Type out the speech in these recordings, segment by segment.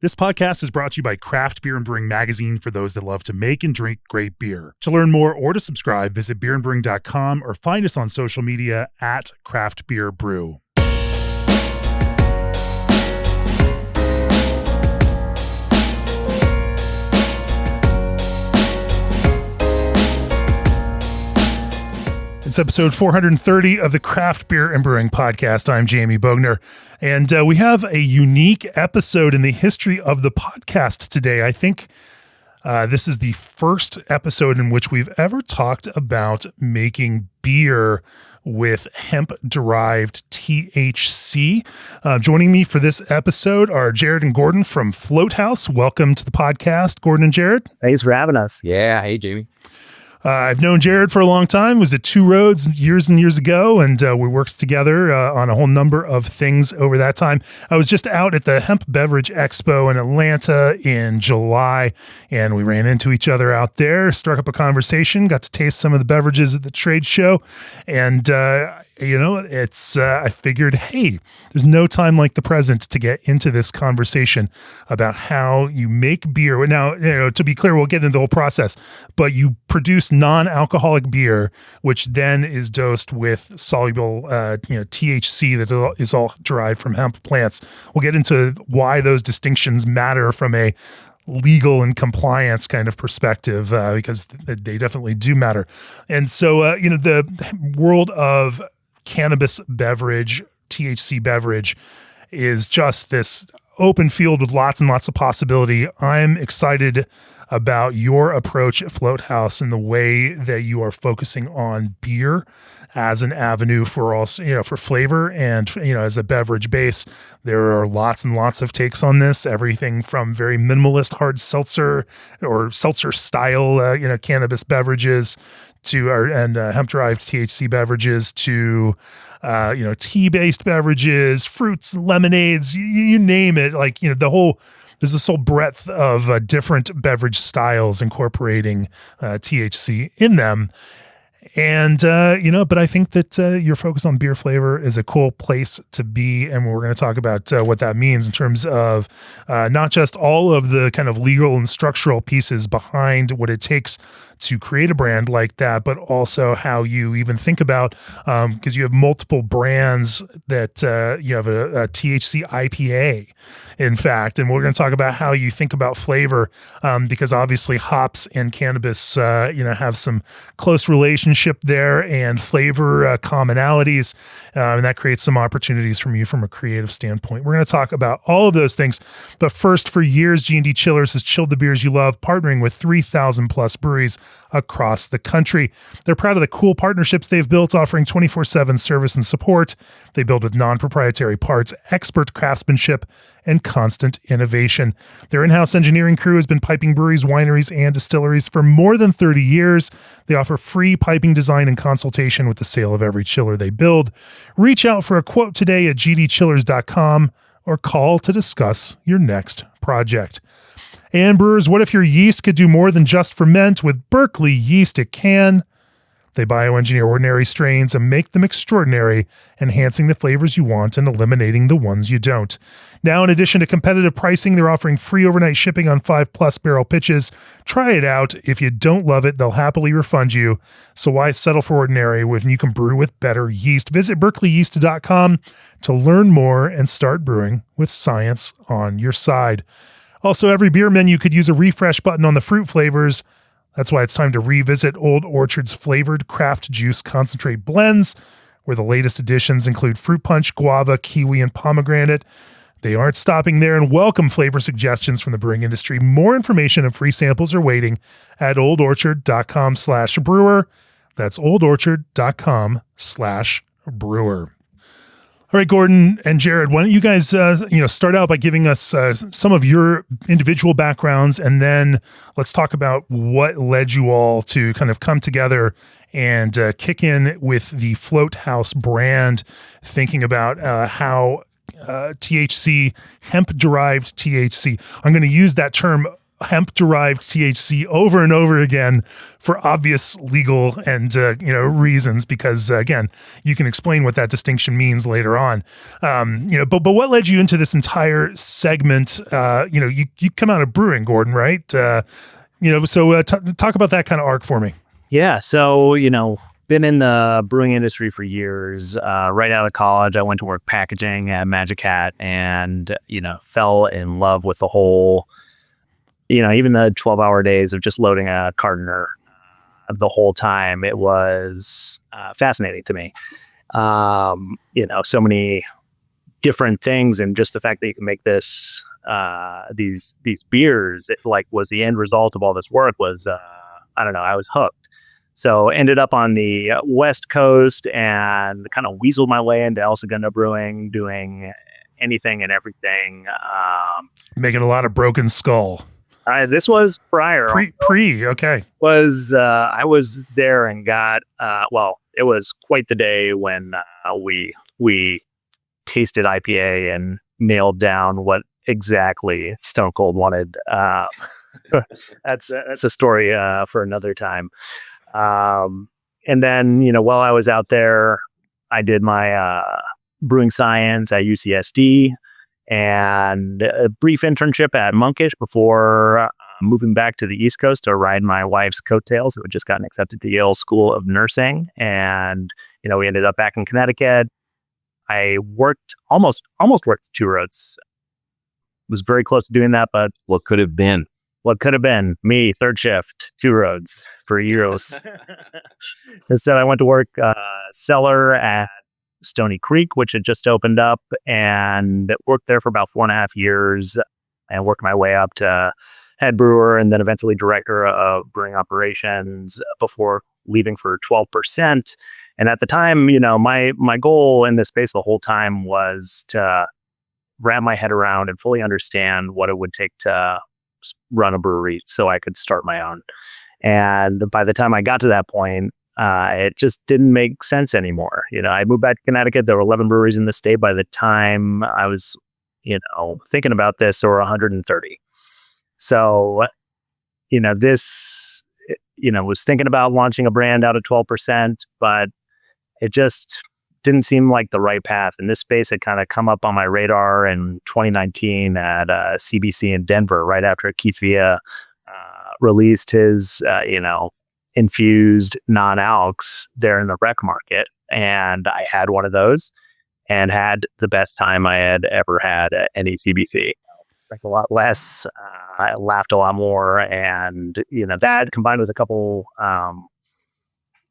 This podcast is brought to you by Craft Beer and Brewing Magazine for those that love to make and drink great beer. To learn more or to subscribe, visit beerandbrewing.com or find us on social media at Craft Beer Brew. It's episode 430 of the Craft Beer and Brewing Podcast. I'm Jamie Bogner, and we have a unique episode in the history of the podcast today. I think this is the first episode in which we've ever talked about making beer with hemp-derived THC. Joining me for this episode are Jared and Gordon from Float House. Welcome to the podcast, Gordon and Jared. Thanks for having us. Yeah. Hey, Jamie. I've known Jared for a long time. Was at Two Roads years and years ago, and we worked together on a whole number of things over that time. I was just out at the Hemp Beverage Expo in Atlanta in July, and we ran into each other out there, struck up a conversation, got to taste some of the beverages at the trade show, and I figured, hey, there's no time like the present to get into this conversation about how you make beer. Now, to be clear, we'll get into the whole process, but you produce non-alcoholic beer, which then is dosed with soluble, THC that is all derived from hemp plants. We'll get into why those distinctions matter from a legal and compliance kind of perspective, because they definitely do matter. And so, the world of cannabis beverage, THC beverage, is just this open field with lots and lots of possibility. I'm excited about your approach at Float House and the way that you are focusing on beer as an avenue for also, for flavor and, as a beverage base. There are lots and lots of takes on this, everything from very minimalist hard seltzer or seltzer style, cannabis beverages to hemp-derived THC beverages to, tea-based beverages, fruits, lemonades, you name it. There's this whole breadth of different beverage styles incorporating THC in them. And, but I think that your focus on beer flavor is a cool place to be. And we're going to talk about what that means in terms of not just all of the kind of legal and structural pieces behind what it takes to create a brand like that, but also how you even think about, because you have multiple brands that you have a THC IPA, in fact, and we're going to talk about how you think about flavor, because obviously hops and cannabis, have some close relationship there and flavor commonalities, and that creates some opportunities from you from a creative standpoint. We're going to talk about all of those things, but first, for years, G&D Chillers has chilled the beers you love, partnering with 3,000 plus breweries across the country. They're proud of the cool partnerships they've built, offering 24/7 service and support. They build with non-proprietary parts, expert craftsmanship, and constant innovation. Their in-house engineering crew has been piping breweries, wineries, and distilleries for more than 30 years. They offer free piping design and consultation with the sale of every chiller they build. Reach out for a quote today at gdchillers.com or call to discuss your next project. And brewers, what if your yeast could do more than just ferment? With Berkeley Yeast, it can. They bioengineer ordinary strains and make them extraordinary, enhancing the flavors you want and eliminating the ones you don't. Now, in addition to competitive pricing, they're offering free overnight shipping on 5+ barrel pitches. Try it out. If you don't love it, they'll happily refund you. So why settle for ordinary when you can brew with better yeast? Visit berkeleyyeast.com to learn more and start brewing with science on your side. Also, every beer menu could use a refresh button on the fruit flavors. That's why it's time to revisit Old Orchard's flavored craft juice concentrate blends, where the latest additions include fruit punch, guava, kiwi, and pomegranate. They aren't stopping there and welcome flavor suggestions from the brewing industry. More information and free samples are waiting at oldorchard.com/brewer. That's oldorchard.com/brewer. All right, Gordon and Jared, why don't you guys, start out by giving us some of your individual backgrounds, and then let's talk about what led you all to kind of come together and kick in with the Float House brand, thinking about how THC, hemp-derived THC, I'm going to use that term hemp-derived THC over and over again for obvious legal and reasons, because again, you can explain what that distinction means later on. But what led you into this entire segment? You come out of brewing, Gordon, right? Talk about that kind of arc for me. Yeah, so been in the brewing industry for years. Right out of college, I went to work packaging at Magic Hat, and fell in love with the whole. Even the 12-hour days of just loading a cartoner the whole time, it was fascinating to me. So many different things, and just the fact that you can make this, these beers, was the end result of all this work was, I was hooked. So ended up on the West Coast and kind of weaseled my way into El Segundo Brewing, doing anything and everything. Making a lot of Broken Skull. This was prior. Okay. I was there and got, it was quite the day when we tasted IPA and nailed down what exactly Stone Cold wanted. That's a story for another time. And then, while I was out there, I did my brewing science at UCSD. And a brief internship at Monkish before moving back to the East Coast to ride my wife's coattails, who had just gotten accepted to Yale School of Nursing. And, we ended up back in Connecticut. I almost worked Two Roads. Was very close to doing that, but what could have been me, third shift, Two Roads for years. Instead, I went to work cellar at Stony Creek, which had just opened up, and worked there for about 4.5 years, and worked my way up to head brewer and then eventually director of brewing operations before leaving for 12%. And at the time, my goal in this space the whole time was to wrap my head around and fully understand what it would take to run a brewery so I could start my own. And by the time I got to that point, it just didn't make sense anymore. I moved back to Connecticut. There were 11 breweries in the state. By the time I was, thinking about this, there were 130. So, was thinking about launching a brand out of 12%, but it just didn't seem like the right path. And this space had kind of come up on my radar in 2019 at CBC in Denver, right after Keith Villa released his, infused non-alcs there in the rec market. And I had one of those and had the best time I had ever had at any CBC. Drank a lot less, I laughed a lot more. And, that combined with a couple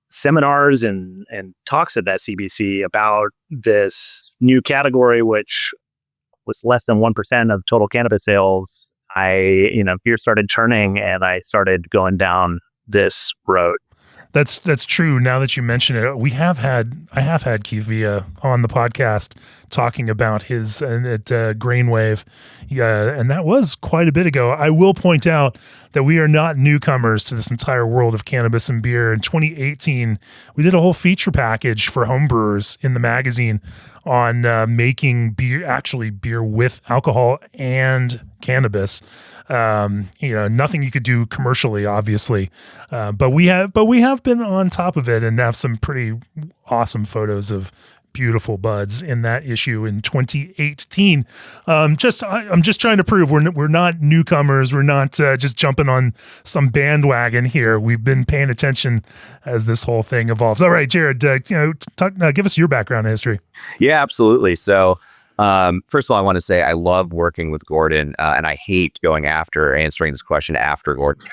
seminars and talks at that CBC about this new category, which was less than 1% of total cannabis sales, beer started turning and I started going down this road. That's true. Now that you mention it, I have had Keith Villa on the podcast talking about his at Grainwave, and that was quite a bit ago. I will point out that we are not newcomers to this entire world of cannabis and beer. In 2018, we did a whole feature package for homebrewers in the magazine on making beer with alcohol and cannabis. Nothing you could do commercially, obviously, but we have been on top of it and have some pretty awesome photos of beautiful buds in that issue in 2018. I'm just trying to prove we're not newcomers. We're not just jumping on some bandwagon here. We've been paying attention as this whole thing evolves. All right, Jared, give us your background and history. Yeah, absolutely. So, first of all, I want to say I love working with Gordon, and I hate going after answering this question after Gordon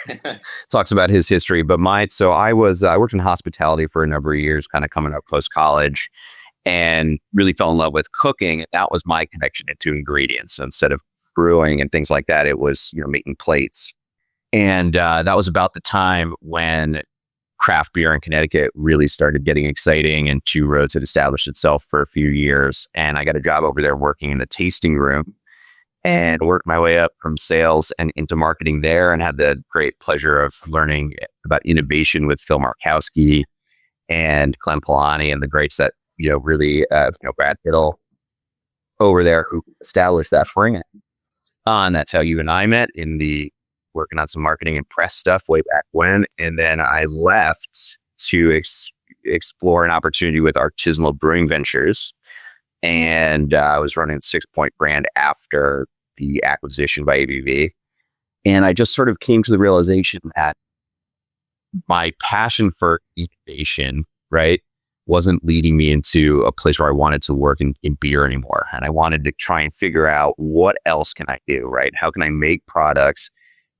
talks about his history. But I worked in hospitality for a number of years, kind of coming up post college, and really fell in love with cooking. That was my connection into ingredients. Instead of brewing and things like that, it was making plates. And that was about the time when craft beer in Connecticut really started getting exciting, and Two Roads had established itself for a few years. And I got a job over there working in the tasting room and worked my way up from sales and into marketing there, and had the great pleasure of learning about innovation with Phil Markowski and Clem Polani and the greats that, really, Brad Kittle over there who established that for me. And that's how you and I met in the working on some marketing and press stuff way back when. And then I left to explore an opportunity with artisanal brewing ventures. And I was running the Sixpoint brand after the acquisition by ABV. And I just sort of came to the realization that my passion for innovation, right, wasn't leading me into a place where I wanted to work in beer anymore. And I wanted to try and figure out what else can I do, right? How can I make products,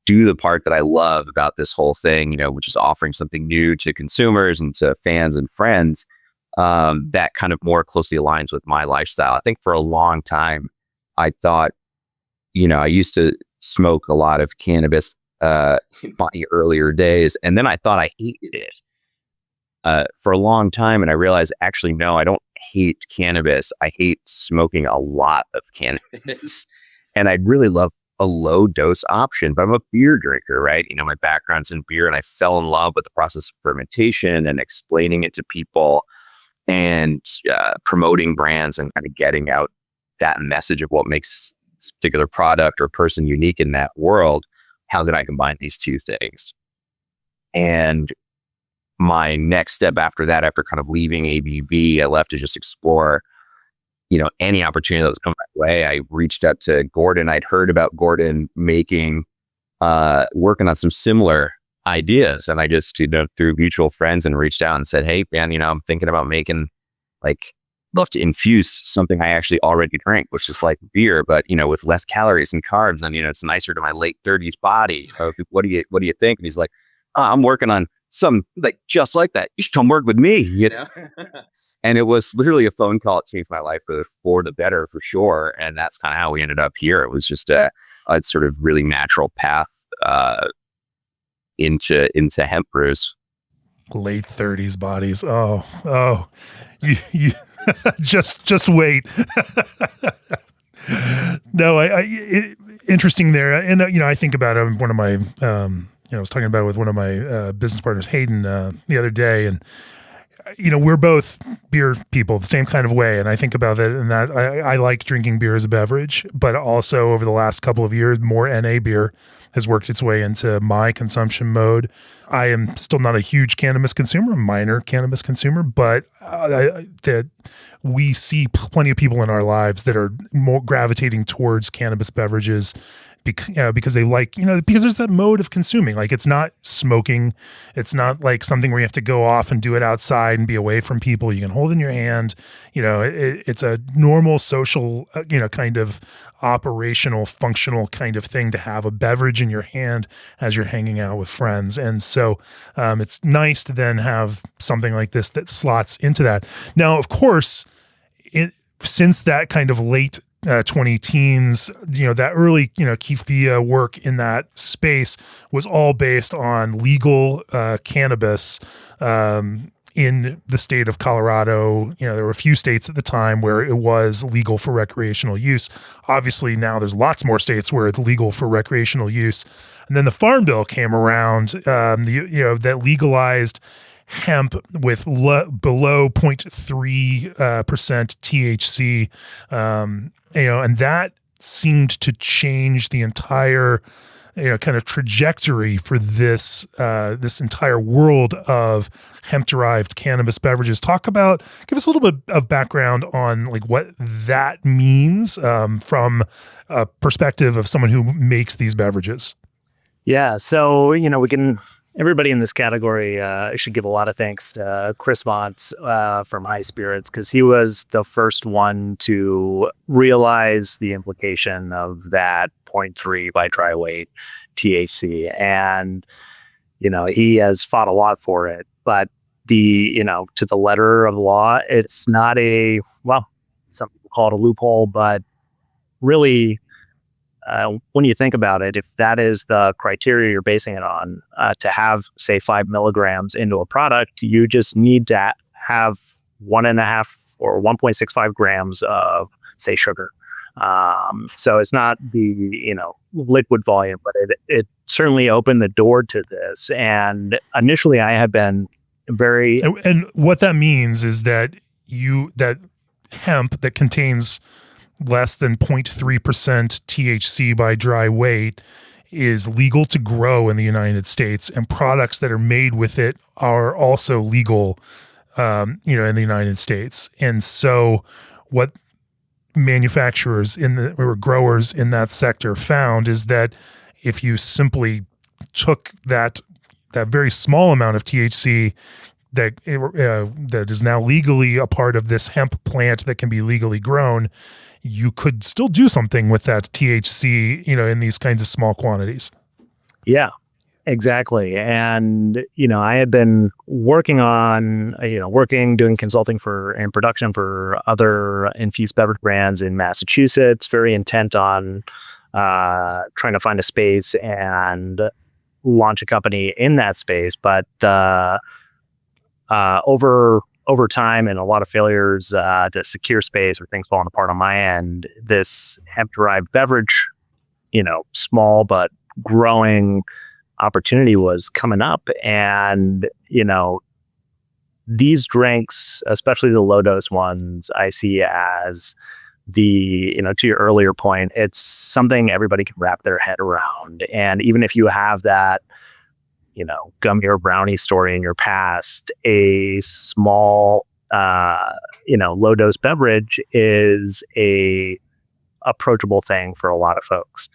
do the part that I love about this whole thing, which is offering something new to consumers and to fans and friends that kind of more closely aligns with my lifestyle. I think for a long time, I thought, I used to smoke a lot of cannabis in my earlier days. And then I thought I hated it for a long time. And I realized, actually, no, I don't hate cannabis. I hate smoking a lot of cannabis. And I'd really love a low dose option, but I'm a beer drinker, right? My background's in beer, and I fell in love with the process of fermentation and explaining it to people and promoting brands and kind of getting out that message of what makes this particular product or person unique in that world. How can I combine these two things? And my next step after that, after kind of leaving ABV, I left to just explore, any opportunity that was coming my way. I reached out to Gordon. I'd heard about Gordon working on some similar ideas. And I just, through mutual friends, and reached out and said, hey, man, I'm thinking about making, love to infuse something I actually already drink, which is like beer, but, with less calories and carbs. And, it's nicer to my late 30s body. What do you think? And he's like, I'm working on some just like that. You should come work with me, And it was literally a phone call. It changed my life for the better, for sure. And that's kind of how we ended up here. It was just a sort of really natural path into hemp brews. Late 30s bodies. Oh, you just wait. No, interesting there. And, I think about one of my, I was talking about it with one of my business partners, Hayden, the other day. And, we're both beer people the same kind of way. And I think about it and that I like drinking beer as a beverage, but also over the last couple of years, more NA beer has worked its way into my consumption mode. I am still not a huge cannabis consumer, a minor cannabis consumer, but that we see plenty of people in our lives that are more gravitating towards cannabis beverages because they like, because there's that mode of consuming. It's not smoking. It's not like something where you have to go off and do it outside and be away from people. You can hold in your hand. It's a normal social, kind of operational, functional kind of thing to have a beverage in your hand as you're hanging out with friends. And so it's nice to then have something like this that slots into that. Now, of course, since that kind of late 20 teens, that early, Keith Villa work in that space was all based on legal cannabis in the state of Colorado. There were a few states at the time where it was legal for recreational use. Obviously, now there's lots more states where it's legal for recreational use. And then the Farm Bill came around, that legalized hemp with below 0.3% THC, and that seemed to change the entire, kind of trajectory for this entire world of hemp-derived cannabis beverages. Give us a little bit of background on what that means from a perspective of someone who makes these beverages. Yeah, so everybody in this category should give a lot of thanks to Chris Montz from High Spirits, because he was the first one to realize the implication of that 0.3 by dry weight THC. And, he has fought a lot for it. But to the letter of the law, it's not some people call it a loophole, but really, when you think about it, if that is the criteria you're basing it on, to have, say, 5 milligrams into a product, you just need to have 1.5 or 1.65 grams of, say, sugar. So it's not the, liquid volume, but it certainly opened the door to this. And initially I had been very... And what that means is that that hemp that contains less than 0.3% THC by dry weight is legal to grow in the United States, and products that are made with it are also legal, in the United States. And so what manufacturers or growers in that sector found is that if you simply took that very small amount of THC that is now legally a part of this hemp plant that can be legally grown, you could still do something with that THC, in these kinds of small quantities. Yeah, exactly. And, I had been working on, doing consulting and production for other infused beverage brands in Massachusetts, very intent on trying to find a space and launch a company in that space. But over time and a lot of failures to secure space or things falling apart on my end, this hemp-derived beverage, small but growing opportunity was coming up. And, these drinks, especially the low-dose ones, I see as to your earlier point, it's something everybody can wrap their head around. And even if you have that, gummy or brownie story in your past, a small, low dose beverage is a approachable thing for a lot of folks.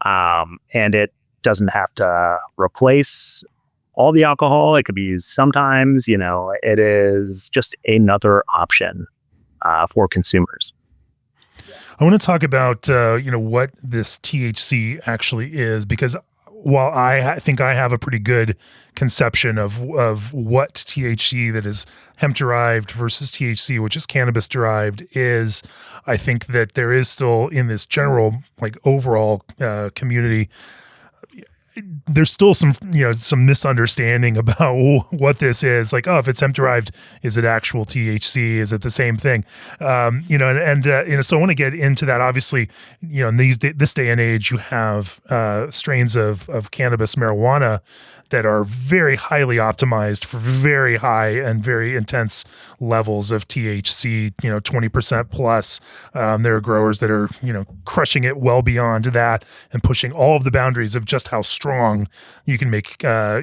And it doesn't have to replace all the alcohol. It could be used sometimes, it is just another option for consumers. I want to talk about, what this THC actually is, because while I think I have a pretty good conception of what THC that is hemp-derived versus THC, which is cannabis-derived, is, I think that there is still in this general, overall community, there's still some misunderstanding about what this is. If it's hemp-derived, is it actual THC? Is it the same thing? So I want to get into that. Obviously, in this day and age, you have strains of cannabis marijuana that are very highly optimized for very high and very intense levels of THC, 20% plus. There are growers that are, crushing it well beyond that and pushing all of the boundaries of just how strong you can make, how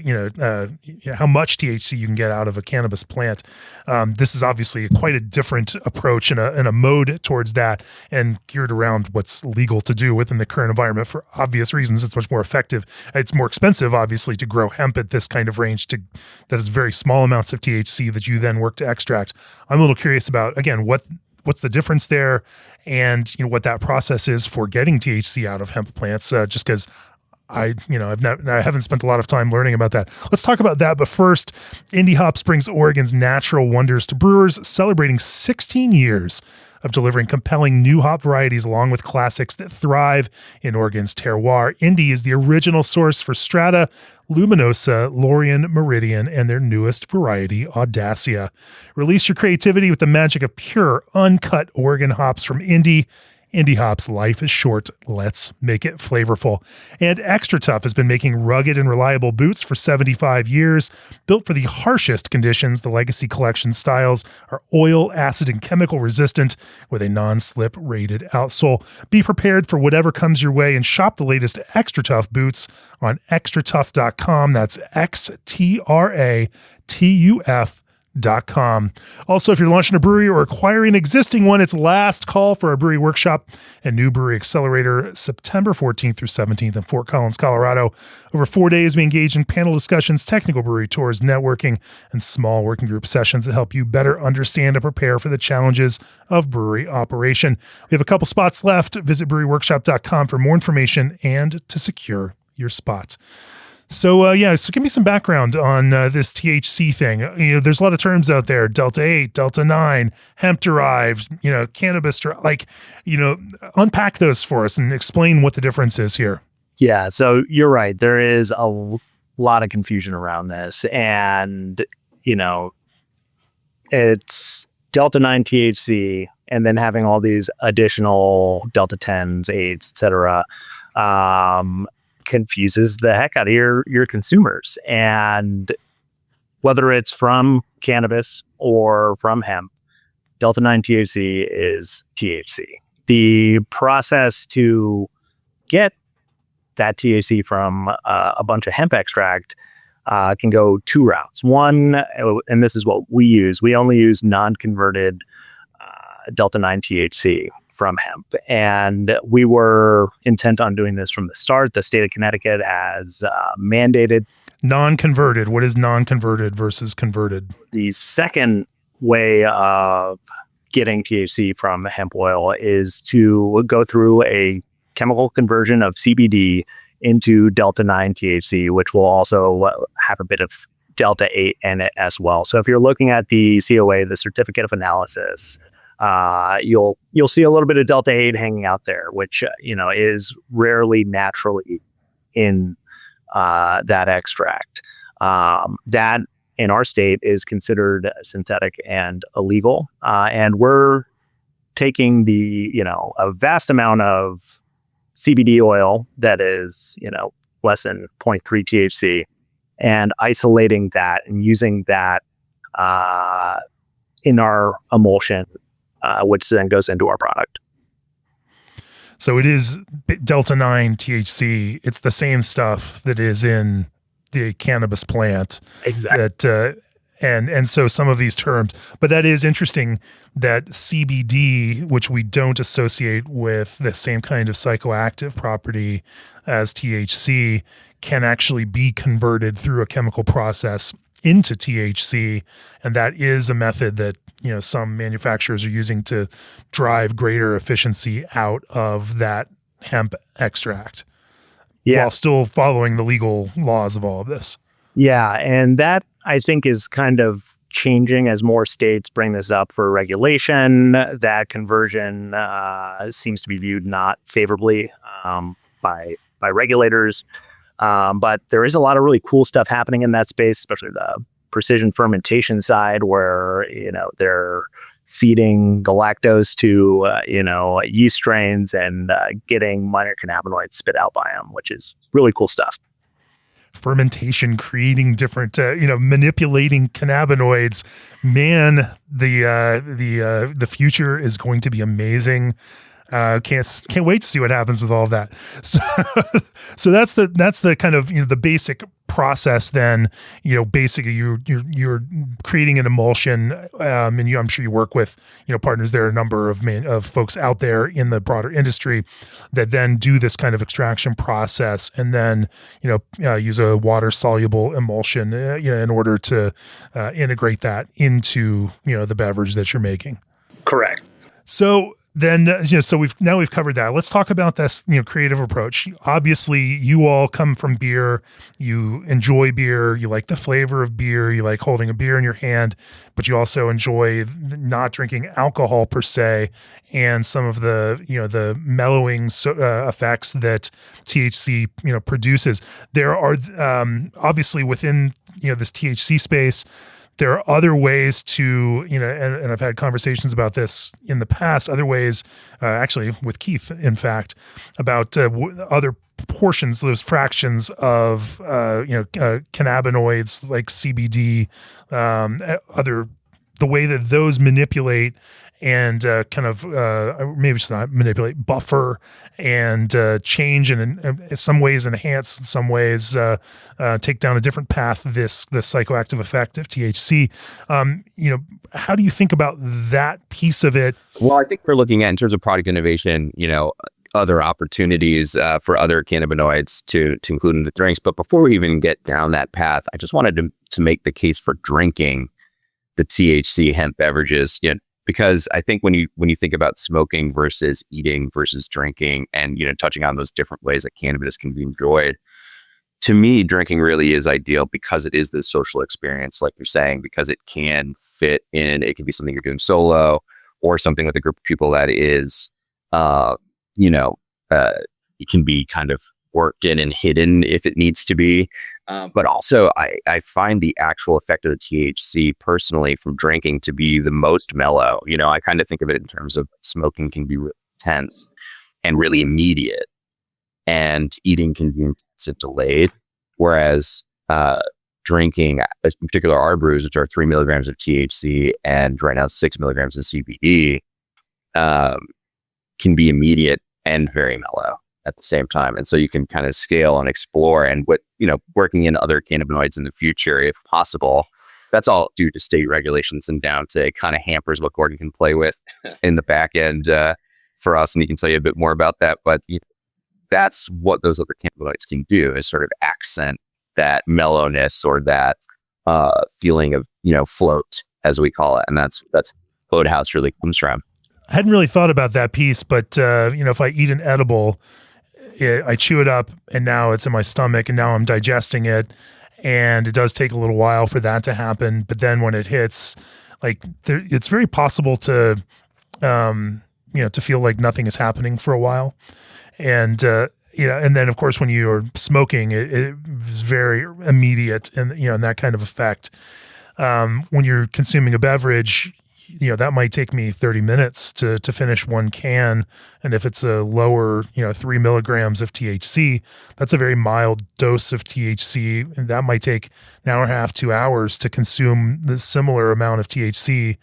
much THC you can get out of a cannabis plant. This is obviously quite a different approach and a mode towards that, and geared around what's legal to do within the current environment for obvious reasons. It's much more effective. It's more expensive, obviously, to grow hemp at this kind of range that is very small amounts of THC that you then work to extract. I'm a little curious about, again, what's the difference there, and what that process is for getting THC out of hemp plants, just because I haven't spent a lot of time learning about that. Let's talk about that. But first, Indie Hops brings Oregon's natural wonders to brewers, celebrating 16 years of delivering compelling new hop varieties along with classics that thrive in Oregon's terroir. Indie is the original source for Strata, Luminosa, Lorien, Meridian, and their newest variety, Audacia. Release your creativity with the magic of pure, uncut Oregon hops from Indie. Indie Hops, life is short. Let's make it flavorful. And Extra Tough has been making rugged and reliable boots for 75 years. Built for the harshest conditions, the Legacy Collection styles are oil, acid, and chemical resistant with a non-slip rated outsole. Be prepared for whatever comes your way and shop the latest Extra Tough boots on extratough.com. That's XTRATUF.com. Also, if you're launching a brewery or acquiring an existing one, it's last call for our brewery workshop and new brewery accelerator, September 14th through 17th in Fort Collins, Colorado. Over 4 days, we engage in panel discussions, technical brewery tours, networking, and small working group sessions that help you better understand and prepare for the challenges of brewery operation. We have a couple spots left. Visit breweryworkshop.com for more information and to secure your spot. So give me some background on this THC thing. There's a lot of terms out there: Delta 8, Delta 9, hemp-derived, cannabis, unpack those for us and explain what the difference is here. Yeah, so you're right. There is a lot of confusion around this, and, it's Delta 9 THC and then having all these additional Delta 10s, 8s, et cetera, confuses the heck out of your consumers. And whether it's from cannabis or from hemp, Delta 9 THC is THC. The process to get that THC from a bunch of hemp extract can go two routes. One, and this is what we use, we only use non-converted Delta 9 THC from hemp. And we were intent on doing this from the start. The state of Connecticut has mandated non-converted. What is non-converted versus converted? The second way of getting THC from hemp oil is to go through a chemical conversion of CBD into Delta 9 THC, which will also have a bit of Delta 8 in it as well. So if you're looking at the COA, the certificate of analysis, you'll see a little bit of Delta 8 hanging out there, which is rarely naturally in that extract. That in our state is considered synthetic and illegal, and we're taking a vast amount of CBD oil that is less than 0.3 THC and isolating that and using that in our emulsion, which then goes into our product. So it is Delta 9 THC. It's the same stuff that is in the cannabis plant. Exactly. And so some of these terms, but that is interesting that CBD, which we don't associate with the same kind of psychoactive property as THC, can actually be converted through a chemical process into THC. And that is a method that some manufacturers are using to drive greater efficiency out of that hemp extract, while still following the legal laws of all of this. Yeah, and that I think is kind of changing as more states bring this up for regulation. That conversion seems to be viewed not favorably by regulators, but there is a lot of really cool stuff happening in that space, especially the precision fermentation side, where they're feeding galactose to yeast strains and getting minor cannabinoids spit out by them, which is really cool stuff. Fermentation, creating different, manipulating cannabinoids. Man, the future is going to be amazing. Can't wait to see what happens with all of that. So that's the kind of the basic process. Then basically you're creating an emulsion, and I'm sure you work with partners. There are a number of folks out there in the broader industry that then do this kind of extraction process, and then use a water soluble emulsion in order to integrate that into the beverage that you're making. Correct. So then, so we've covered that. Let's talk about this, creative approach. Obviously, you all come from beer. You enjoy beer. You like the flavor of beer. You like holding a beer in your hand, but you also enjoy not drinking alcohol per se, and some of the, the mellowing effects that THC, produces. There are obviously within, this THC space, there are other ways to, and I've had conversations about this in the past, other ways, actually with Keith, in fact, about other portions, those fractions of, cannabinoids like CBD, the way that those manipulate and maybe it's not manipulate, buffer and change, and in some ways enhance, in some ways take down a different path this psychoactive effect of THC. How do you think about that piece of it? Well, I think we're looking at, in terms of product innovation, other opportunities for other cannabinoids to include in the drinks. But before we even get down that path, I just wanted to make the case for drinking the THC hemp beverages. Because I think when you think about smoking versus eating versus drinking, and touching on those different ways that cannabis can be enjoyed, to me, drinking really is ideal because it is this social experience, like you're saying, because it can fit in. It can be something you're doing solo, or something with a group of people that is, it can be kind of worked in and hidden if it needs to be. But also, I find the actual effect of the THC personally from drinking to be the most mellow. I kind of think of it in terms of smoking can be really intense and really immediate, and eating can be intense and delayed. Whereas drinking, in particular our brews, which are 3 milligrams of THC and right now 6 milligrams of CBD, can be immediate and very mellow. at the same time. And so you can kind of scale and explore, and working in other cannabinoids in the future, if possible. That's all due to state regulations and down to it kind of hampers what Gordon can play with in the back end for us. And he can tell you a bit more about that. But that's what those other cannabinoids can do, is sort of accent that mellowness or that feeling of, float, as we call it. And that's what house really comes from. I hadn't really thought about that piece, but if I eat an edible, I chew it up and now it's in my stomach and now I'm digesting it. And it does take a little while for that to happen. But then when it hits, it's very possible to, to feel like nothing is happening for a while. And, and then of course, when you're smoking, it is very immediate and, and that kind of effect. When you're consuming a beverage, that might take me 30 minutes to finish one can. And if it's a lower, 3 milligrams of THC, that's a very mild dose of THC. And that might take an hour and a half, 2 hours to consume the similar amount of THC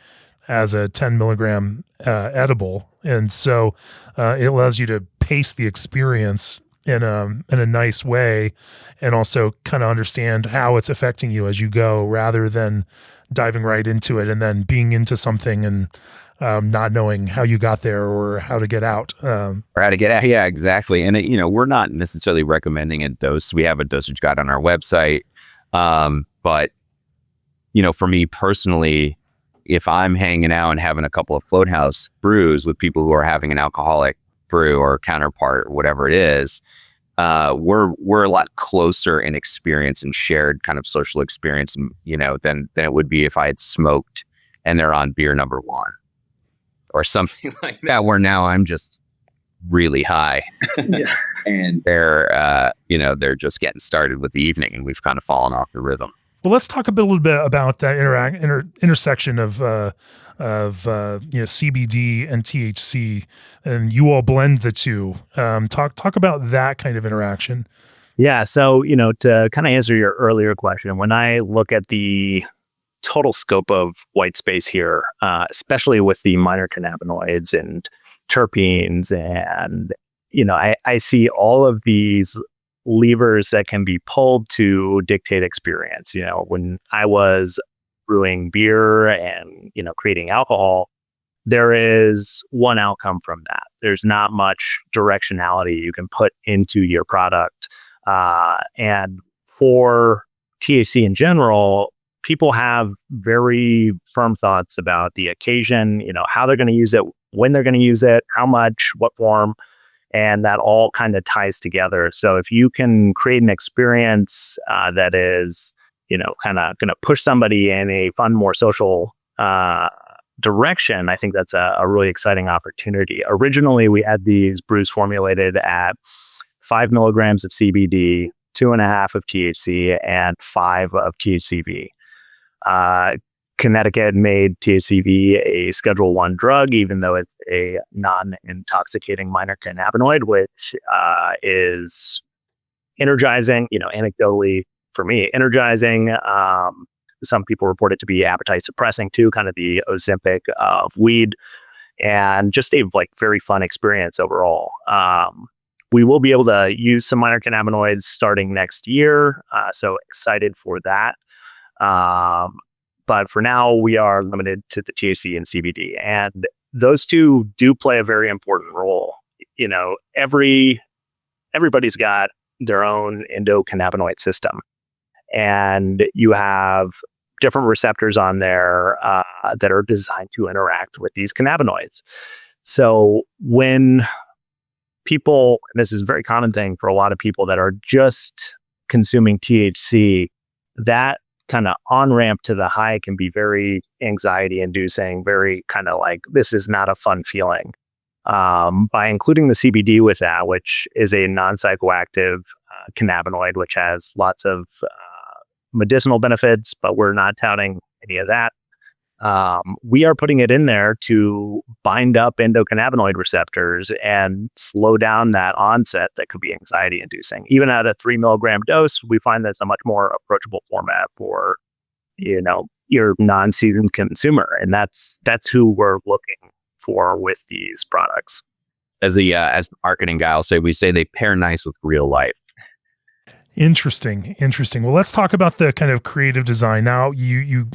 as a 10 milligram edible. And so it allows you to pace the experience in a nice way, and also kind of understand how it's affecting you as you go, rather than diving right into it and then being into something and not knowing how you got there or how to get out. Or how to get out. Yeah, exactly. And we're not necessarily recommending a dose. We have a dosage guide on our website. But for me personally, if I'm hanging out and having a couple of float house brews with people who are having an alcoholic brew or counterpart or whatever it is, we're a lot closer in experience and shared kind of social experience, than it would be if I had smoked and they're on beer number 1 or something like that, where now I'm just really high and they're just getting started with the evening and we've kind of fallen off the rhythm. Well, let's talk a little bit about that intersection of CBD and THC, and you all blend the two. Talk about that kind of interaction. Yeah. So, to kind of answer your earlier question, when I look at the total scope of white space here, especially with the minor cannabinoids and terpenes, and, I see all of these levers that can be pulled to dictate experience. When I was brewing beer and, creating alcohol, there is one outcome from that. There's not much directionality you can put into your product. And for THC in general, people have very firm thoughts about the occasion, how they're going to use it, when they're going to use it, how much, what form. And that all kind of ties together. So if you can create an experience that is, kind of going to push somebody in a fun, more social direction, I think that's a really exciting opportunity. Originally, we had these brews formulated at 5 milligrams of CBD, 2.5 of THC, and 5 of THCV. Connecticut made THCV a Schedule 1 drug, even though it's a non-intoxicating minor cannabinoid, which is energizing, anecdotally for me, energizing. Some people report it to be appetite suppressing too, kind of the Ozempic of weed, and just a very fun experience overall. We will be able to use some minor cannabinoids starting next year, so excited for that. But for now, we are limited to the THC and CBD. And those two do play a very important role. Everybody's got their own endocannabinoid system. And you have different receptors on there that are designed to interact with these cannabinoids. So when people, and this is a very common thing for a lot of people that are just consuming THC, that kind of on-ramp to the high can be very anxiety inducing, very kind of this is not a fun feeling. By including the CBD with that, which is a non-psychoactive cannabinoid, which has lots of medicinal benefits, but we're not touting any of that. We are putting it in there to bind up endocannabinoid receptors and slow down that onset that could be anxiety inducing. Even at a 3 milligram dose, we find that's a much more approachable format for, your non-seasoned consumer. And that's who we're looking for with these products. as the marketing guy, I'll say we say they pair nice with real life. Interesting. Well, let's talk about the kind of creative design. Now, you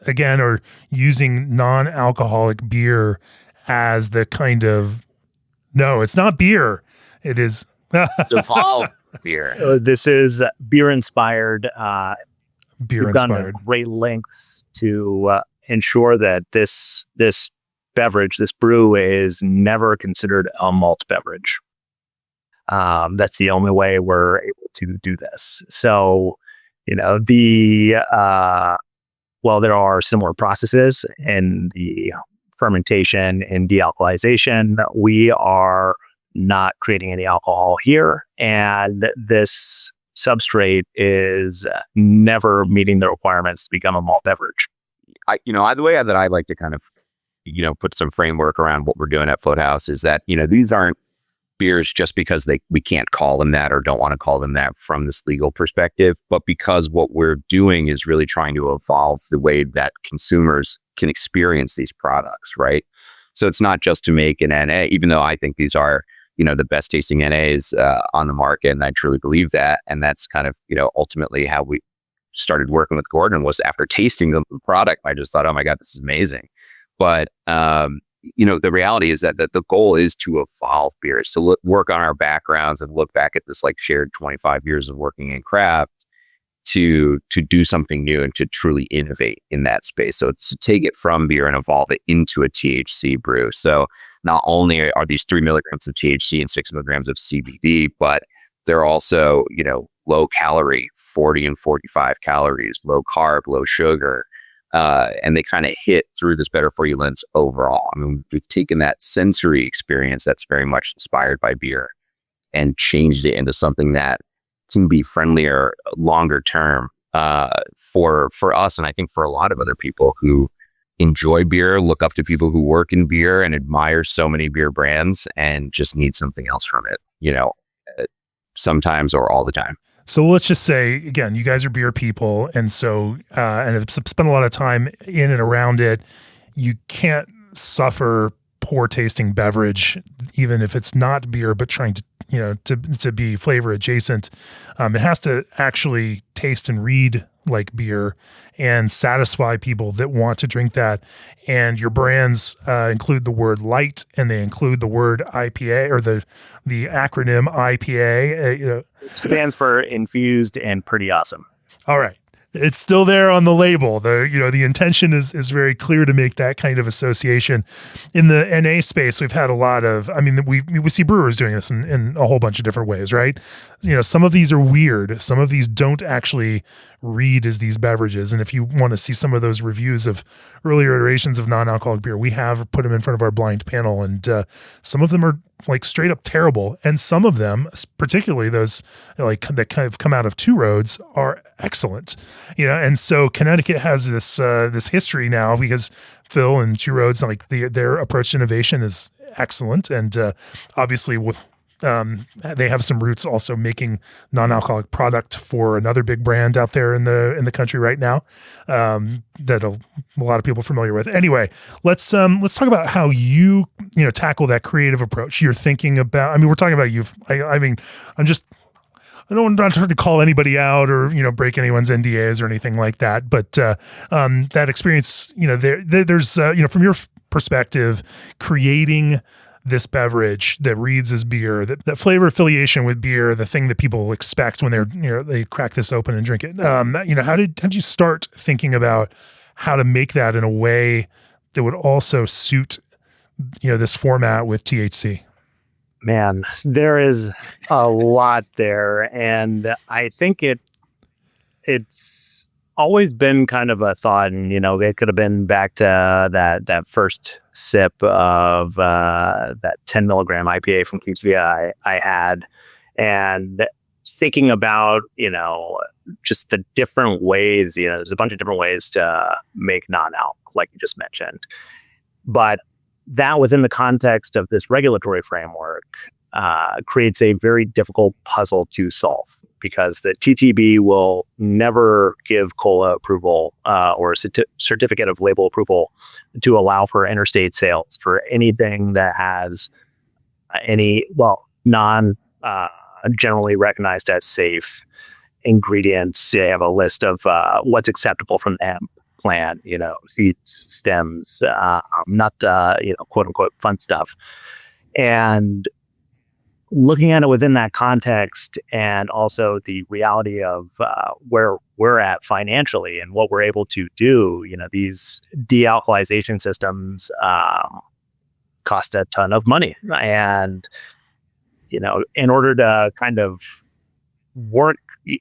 again are using non-alcoholic beer as the kind of, no, it's not beer. It is. It's evolved beer. This is beer inspired. Beer We've gone to inspired. great lengths to ensure that this beverage, this brew, is never considered a malt beverage. That's the only way we're able to do this. So, there are similar processes in the fermentation and dealcoholization. We are not creating any alcohol here, and this substrate is never meeting the requirements to become a malt beverage. The way that I like to kind of, put some framework around what we're doing at Floathouse is that, these aren't beers just because we can't call them that or don't want to call them that from this legal perspective, but because what we're doing is really trying to evolve the way that consumers can experience these products, right? So it's not just to make an NA, even though I think these are, the best tasting NAs on the market, and I truly believe that. And that's kind of, ultimately how we started working with Gordon, was after tasting the product, I just thought, oh my God, this is amazing. But the reality is that the goal is to evolve beers, to work on our backgrounds and look back at this like shared 25 years of working in craft to do something new and to truly innovate in that space. So it's to take it from beer and evolve it into a THC brew. So not only are these 3 milligrams of THC and 6 milligrams of CBD, but they're also, low calorie, 40 and 45 calories, low carb, low sugar. And they kind of hit through this better for you lens overall. I mean, we've taken that sensory experience that's very much inspired by beer and changed it into something that can be friendlier longer term for us. And I think for a lot of other people who enjoy beer, look up to people who work in beer and admire so many beer brands and just need something else from it, sometimes or all the time. So let's just say, again, you guys are beer people, and so and have spent a lot of time in and around it. You can't suffer poor tasting beverage, even if it's not beer, but trying to to be flavor adjacent. It has to actually taste and read like beer and satisfy people that want to drink that. And your brands include the word light, and they include the word IPA, or the acronym IPA. Stands for infused and pretty awesome. All right. It's still there on the label. The intention is very clear to make that kind of association. In the NA space, we've had a lot of, we see brewers doing this in a whole bunch of different ways, right? Some of these are weird. Some of these don't actually read as these beverages. And if you want to see some of those reviews of earlier iterations of non-alcoholic beer, we have put them in front of our blind panel, and some of them are like straight up terrible. And some of them, particularly those like that kind of come out of Two Roads, are excellent. And so Connecticut has this history now, because Phil and Two Roads, like their approach to innovation is excellent. And obviously they have some roots also making non-alcoholic product for another big brand out there in the country right now that a lot of people are familiar with. Anyway, let's talk about how you tackle that creative approach. You're thinking about. We're talking about you. I'm not trying to call anybody out or break anyone's NDAs or anything like that. But that experience, there's from your perspective, creating this beverage that reads as beer, that flavor affiliation with beer, the thing that people expect when they crack this open and drink it. How did you start thinking about how to make that in a way that would also suit this format with THC? Man, there is a lot there, and I think it's always been kind of a thought, and it could have been back to that first sip of that 10 milligram IPA from Kingsville I had, and thinking about just the different ways. There's a bunch of different ways to make non-alc, like you just mentioned, but that within the context of this regulatory framework creates a very difficult puzzle to solve, because the TTB will never give COLA approval or a certificate of label approval to allow for interstate sales for anything that has any, non generally recognized as safe ingredients. They have a list of what's acceptable from the hemp plant, seeds, stems, not, quote unquote fun stuff. And looking at it within that context, and also the reality of where we're at financially and what we're able to do, these dealcoholization systems cost a ton of money. And, in order to kind of work,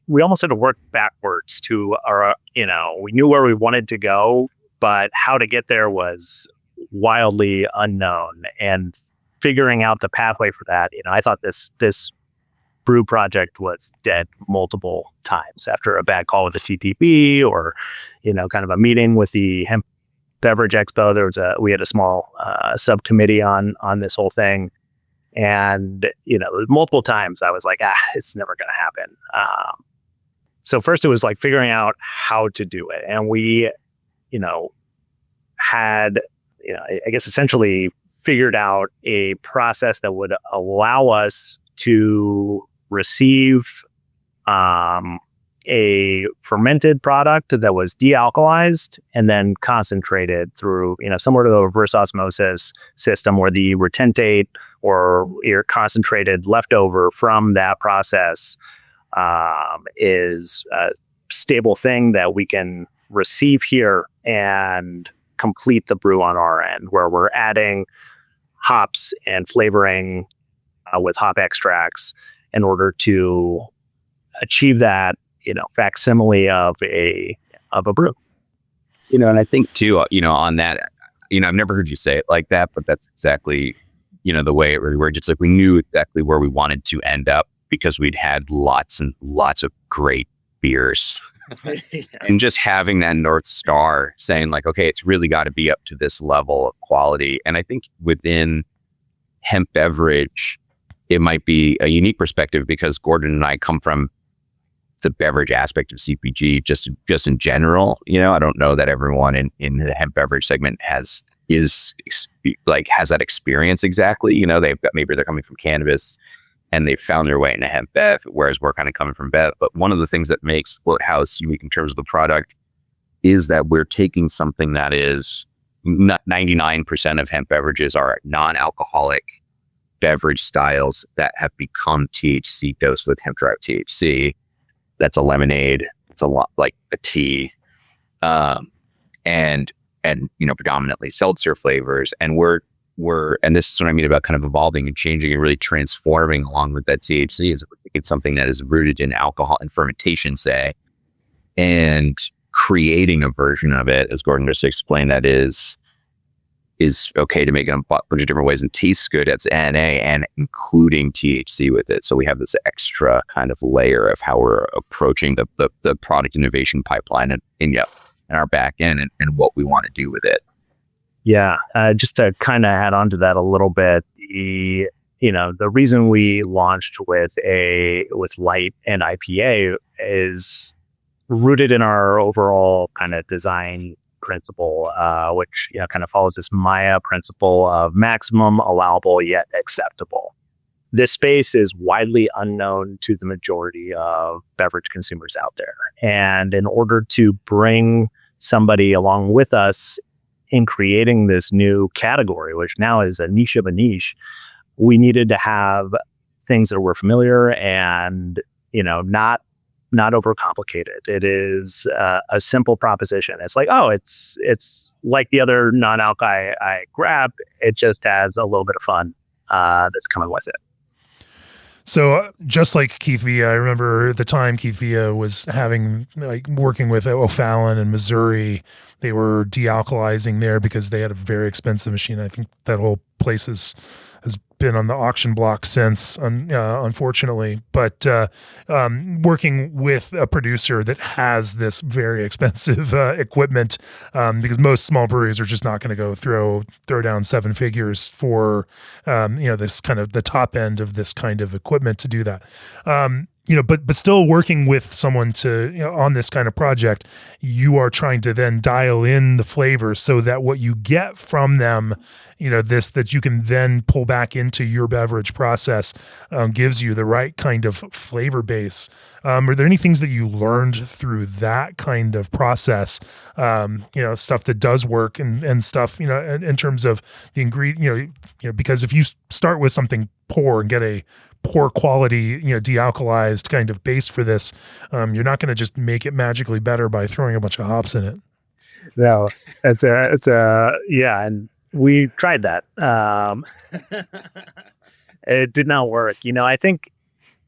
we almost had to work backwards to our, we knew where we wanted to go, but how to get there was wildly unknown. And figuring out the pathway for that, I thought this brew project was dead multiple times after a bad call with the TTP, or, kind of a meeting with the Hemp Beverage Expo. We had a small subcommittee on this whole thing. And, multiple times I was like, it's never going to happen. So first it was like figuring out how to do it. And we, had, I guess essentially figured out a process that would allow us to receive a fermented product that was dealcoholized and then concentrated through, similar to the reverse osmosis system, where the retentate or your concentrated leftover from that process is a stable thing that we can receive here and complete the brew on our end, where we're adding hops and flavoring with hop extracts in order to achieve that, facsimile of a brew. And I think too, on that, I've never heard you say it like that, but that's exactly, the way it really worked. It's like we knew exactly where we wanted to end up because we'd had lots and lots of great beers. And just having that North Star saying like, okay, it's really got to be up to this level of quality. And I think within hemp beverage, it might be a unique perspective because Gordon and I come from the beverage aspect of CPG just in general. I don't know that everyone in the hemp beverage segment has that experience exactly. Maybe they're coming from cannabis and they found their way into hemp bev, whereas we're kind of coming from bev. But one of the things that makes Woodhouse unique in terms of the product is that we're taking something that is 99% of hemp beverages are non-alcoholic beverage styles that have become THC dosed with hemp-derived THC. That's a lemonade. It's a lot like a tea, and predominantly seltzer flavors. And and this is what I mean about kind of evolving and changing and really transforming along with that THC. Is it's something that is rooted in alcohol and fermentation, say, and creating a version of it, as Gordon just explained, that is okay to make it in a bunch of different ways and tastes good. It's NA and including THC with it. So we have this extra kind of layer of how we're approaching the product innovation pipeline in our back end and what we want to do with it. Yeah. Just to kind of add on to that a little bit, the reason we launched with light and IPA is rooted in our overall kind of design principle, which kind of follows this Maya principle of maximum allowable yet acceptable. This space is widely unknown to the majority of beverage consumers out there. And in order to bring somebody along with us in creating this new category, which now is a niche of a niche, we needed to have things that were familiar and, not overcomplicated. It is a simple proposition. It's like, it's like the other non-alc I grab. It just has a little bit of fun that's coming with it. So just like Keith Villa, I remember the time Keith Villa was working with O'Fallon in Missouri, they were dealcoholizing there because they had a very expensive machine. I think that whole place has been on the auction block since, unfortunately. But working with a producer that has this very expensive equipment, because most small breweries are just not going to go throw down seven figures for this kind of the top end of this kind of equipment to do that. but still working with someone to, on this kind of project, you are trying to then dial in the flavors so that what you get from them, that you can then pull back into your beverage process, gives you the right kind of flavor base. Are there any things that you learned through that kind of process, stuff that does work and stuff, in terms of the ingredient, because if you start with something poor and get a poor quality, dealcoholized kind of base for this, you're not going to just make it magically better by throwing a bunch of hops in it. No, yeah. And we tried that. It did not work. I think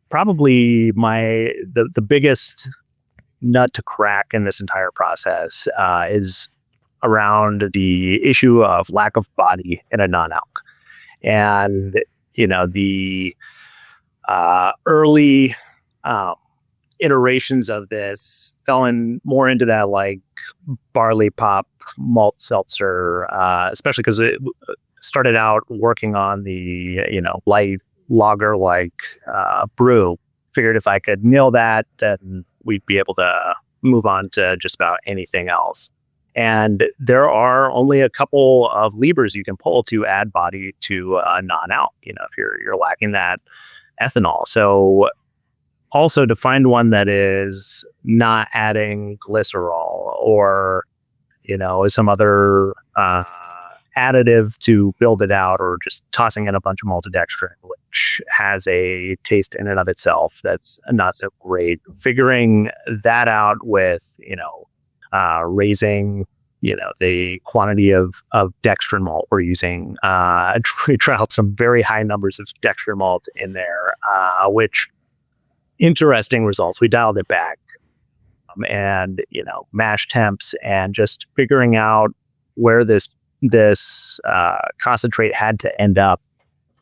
probably the biggest nut to crack in this entire process is around the issue of lack of body in a non-alc. And, the early iterations of this fell more into that like barley pop malt seltzer, especially because it started out working on the light lager like brew. Figured if I could nail that, then we'd be able to move on to just about anything else. And there are only a couple of levers you can pull to add body to a non-alc, if you're lacking that ethanol. So also to find one that is not adding glycerol or, some other additive to build it out, or just tossing in a bunch of maltodextrin, which has a taste in and of itself that's not so great. Figuring that out with, raising, the quantity of dextrin malt we're using. We trialed some very high numbers of dextrin malt in there, which interesting results. We dialed it back and, mash temps and just figuring out where this concentrate had to end up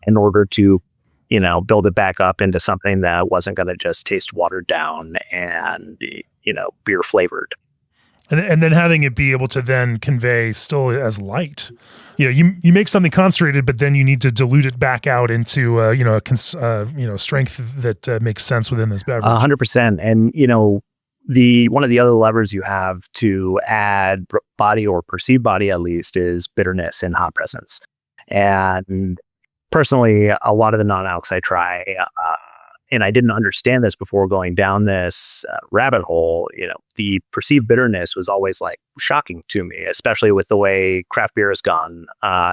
in order to, build it back up into something that wasn't going to just taste watered down and, beer flavored. And then having it be able to then convey still as light. You make something concentrated, but then you need to dilute it back out into strength that makes sense within this beverage. 100%. And one of the other levers you have to add body, or perceived body at least, is bitterness and hop presence. And personally, a lot of the non-alcs I try, and I didn't understand this before going down this rabbit hole, the perceived bitterness was always like shocking to me, especially with the way craft beer has gone.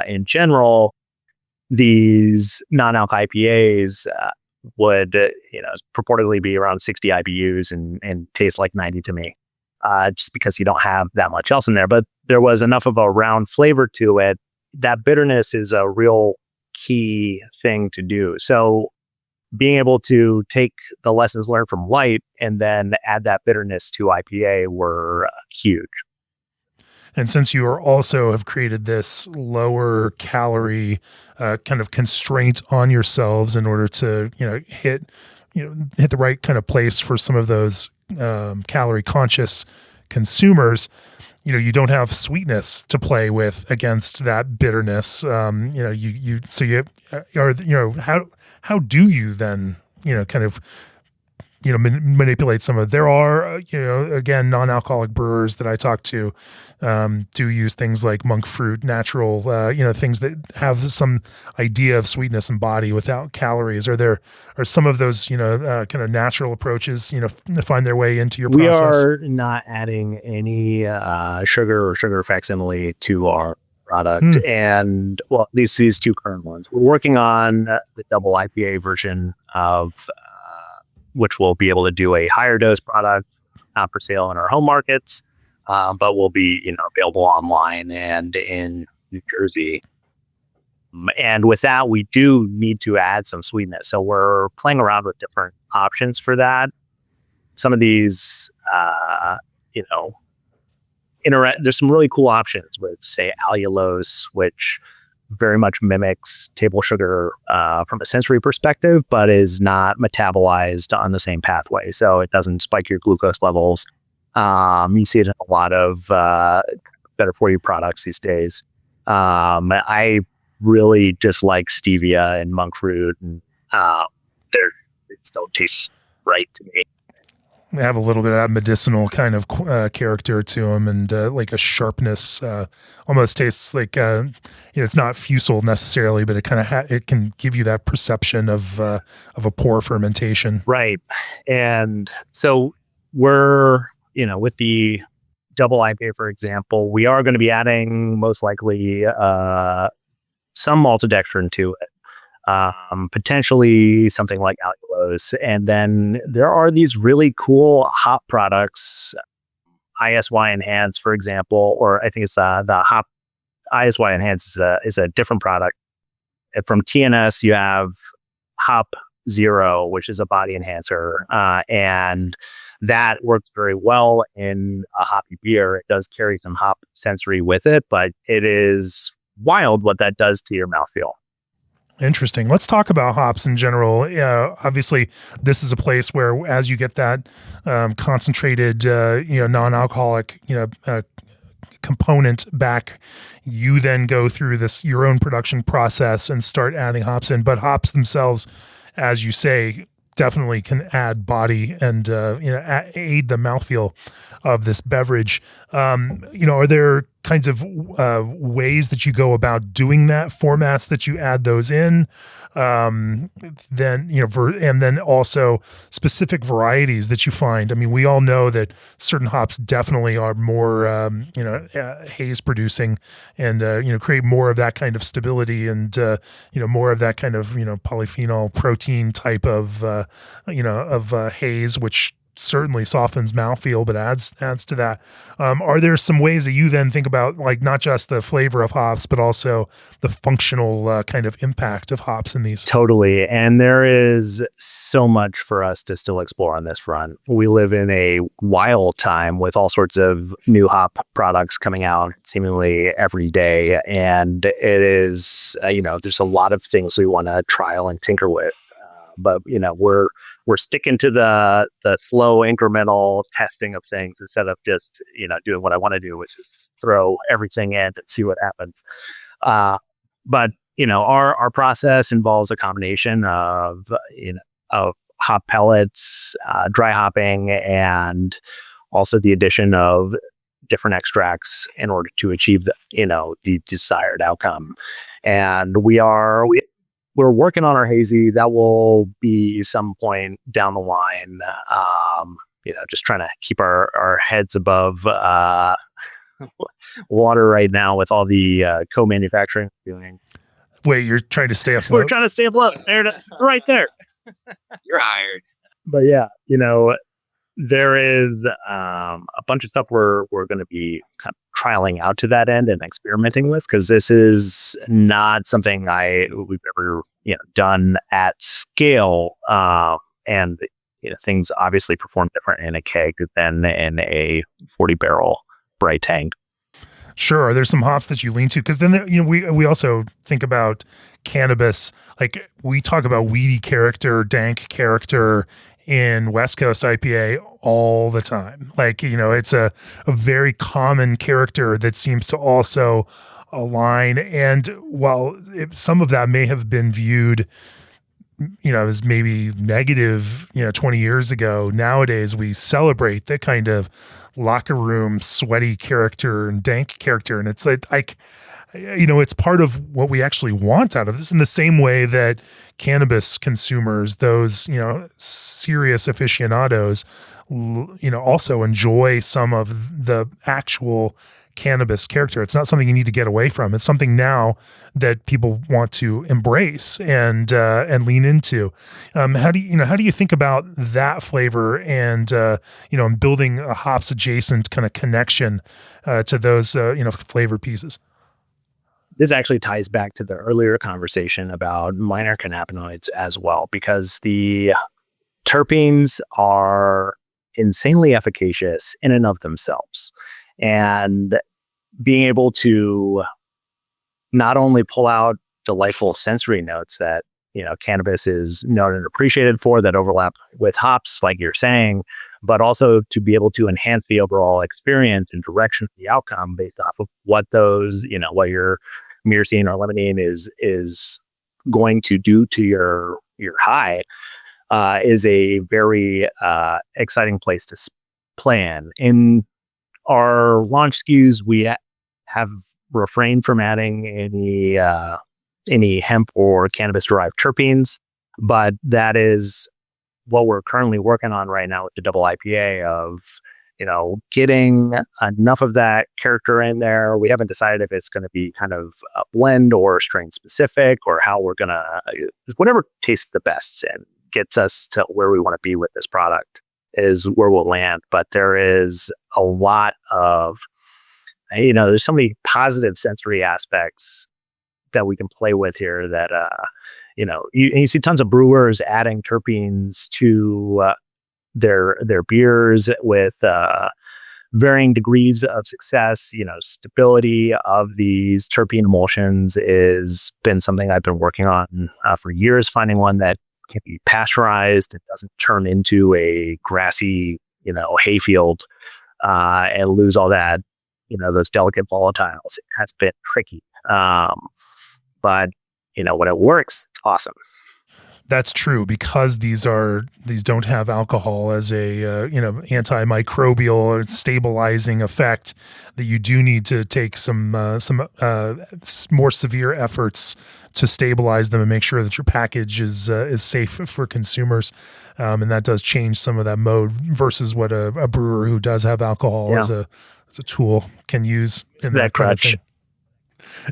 In general, these non-alc IPAs would, purportedly be around 60 IBUs and taste like 90 to me, just because you don't have that much else in there. But there was enough of a round flavor to it. That bitterness is a real key thing to do. So being able to take the lessons learned from light and then add that bitterness to IPA were huge. And since you are also have created this lower calorie kind of constraint on yourselves in order to, hit the right kind of place for some of those calorie conscious consumers, you don't have sweetness to play with against that bitterness. How do you then, kind of, manipulate some of, there are, again, non-alcoholic brewers that I talk to, do use things like monk fruit, natural, things that have some idea of sweetness and body without calories. Are some of those, kind of natural approaches, find their way into your process? We are not adding any sugar or sugar facsimile to our product. And well, at least these two current ones. We're working on the double IPA version of which will be able to do a higher dose product, not for sale in our home markets, but will be available online and in New Jersey. And with that, we do need to add some sweetness. So we're playing around with different options for that. Some of these, there's some really cool options with, say, allulose, which very much mimics table sugar from a sensory perspective, but is not metabolized on the same pathway. So it doesn't spike your glucose levels. You see it in a lot of better for you products these days. I really dislike stevia and monk fruit, and they just don't taste right to me. They have a little bit of that medicinal kind of character to them, and like a sharpness. Almost tastes like it's not fusel necessarily, but it kind of it can give you that perception of a pour fermentation. Right, and so we're with the double IPA, for example, we are going to be adding most likely some maltodextrin to it. Potentially something like allulose. And then there are these really cool hop products, ISY Enhance, for example, or I think it's the hop ISY Enhance is a different product. From TNS, you have Hop Zero, which is a body enhancer, and that works very well in a hoppy beer. It does carry some hop sensory with it, but it is wild what that does to your mouthfeel. Interesting. Let's talk about hops in general. Obviously, this is a place where, as you get that concentrated, non-alcoholic, component back, you then go through your own production process and start adding hops in. But hops themselves, as you say, definitely can add body and aid the mouthfeel of this beverage. Are there kinds of ways that you go about doing that, formats that you add those in, and then also specific varieties that you find? I mean, we all know that certain hops definitely are more haze producing and create more of that kind of stability and more of that kind of polyphenol protein type of haze, which certainly softens mouthfeel, but adds to that. Are there some ways that you then think about, like, not just the flavor of hops, but also the functional kind of impact of hops in these? Totally. And there is so much for us to still explore on this front. We live in a wild time with all sorts of new hop products coming out seemingly every day. And it is, there's a lot of things we want to trial and tinker with. But we're sticking to the slow incremental testing of things instead of just doing what I want to do, which is throw everything in and see what happens. But our process involves a combination of hop pellets, dry hopping, and also the addition of different extracts in order to achieve the desired outcome. And we're working on our hazy. That will be some point down the line. Just trying to keep our heads above water right now with all the co-manufacturing doing. Wait, you're trying to stay afloat? We're trying to stay afloat. Right there. You're hired. But yeah, there is a bunch of stuff we're going to be kind of trialing out to that end and experimenting with, because this is not something we've ever done at scale, and things obviously perform different in a keg than in a 40-barrel bright tank. Sure. There's some hops that you lean to, because then we also think about cannabis. Like, we talk about weedy character, dank character in West Coast IPA all the time. Like, it's a very common character that seems to also align. And while some of that may have been viewed, as maybe negative, 20 years ago, nowadays we celebrate that kind of locker room sweaty character and dank character. And it's like it's part of what we actually want out of this, in the same way that cannabis consumers, those, serious aficionados, also enjoy some of the actual cannabis character. It's not something you need to get away from. It's something now that people want to embrace and lean into. How do you think about that flavor and building a hops adjacent kind of connection to those flavor pieces? This actually ties back to the earlier conversation about minor cannabinoids as well, because the terpenes are insanely efficacious in and of themselves. And being able to not only pull out delightful sensory notes that, cannabis is known and appreciated for, that overlap with hops, like you're saying, but also to be able to enhance the overall experience and direction of the outcome based off of what those, what your myrcene or limonene is going to do to your high. is a very exciting place to play in. In our launch SKUs, we have refrained from adding any hemp or cannabis-derived terpenes, but that is what we're currently working on right now with the double IPA of, getting enough of that character in there. We haven't decided if it's going to be kind of a blend or strain specific, or how we're going to, whatever tastes the best and gets us to where we want to be with this product is where we'll land. But there is a lot of, there's so many positive sensory aspects that we can play with here that, you see tons of brewers adding terpenes to their beers with varying degrees of success. Stability of these terpene emulsions is been something I've been working on for years, finding one that can be pasteurized. It doesn't turn into a grassy, hayfield and lose all that, those delicate volatiles. It has been tricky. But when it works, it's awesome. That's true, because these don't have alcohol as a antimicrobial or stabilizing effect. That you do need to take some more severe efforts to stabilize them and make sure that your package is safe for consumers, and that does change some of that mode versus what a brewer who does have alcohol as a tool can use. It's that crutch.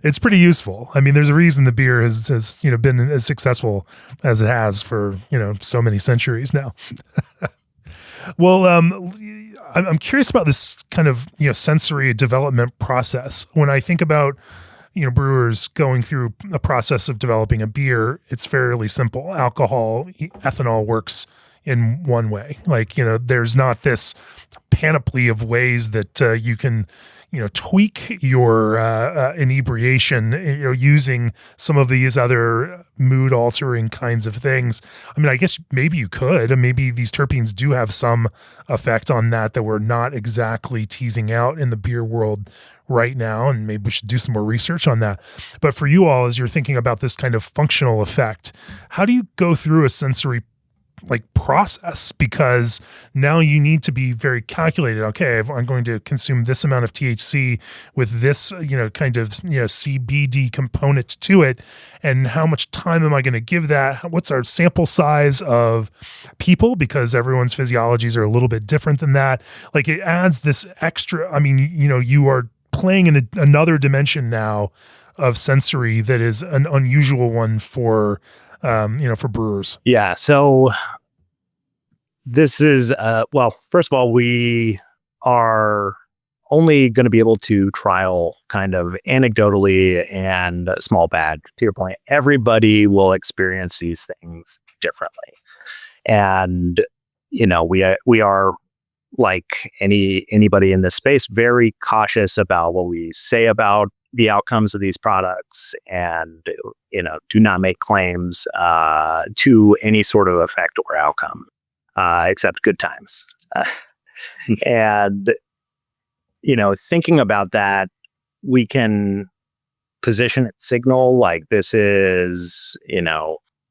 It's pretty useful. I mean, there's a reason the beer has been as successful as it has for so many centuries now. Well, I'm curious about this kind of sensory development process. When I think about brewers going through a process of developing a beer, it's fairly simple. Alcohol, ethanol works in one way. There's not this panoply of ways that you can tweak your inebriation, using some of these other mood altering kinds of things. I mean, I guess maybe you could, and maybe these terpenes do have some effect on that we're not exactly teasing out in the beer world right now. And maybe we should do some more research on that. But for you all, as you're thinking about this kind of functional effect, how do you go through a sensory process? Because now you need to be very calculated. Okay, I'm going to consume this amount of THC with this, kind of, CBD component to it. And how much time am I going to give that? What's our sample size of people? Because everyone's physiologies are a little bit different than that. It adds this extra, I mean, you are playing in another dimension now of sensory that is an unusual one for brewers. Yeah. So this is, first of all, we are only going to be able to trial kind of anecdotally and small batch. To your point, everybody will experience these things differently. And, we are, like anybody in this space, very cautious about what we say about the outcomes of these products, and do not make claims to any sort of effect or outcome, except good times. And thinking about that, we can position it, signal like this is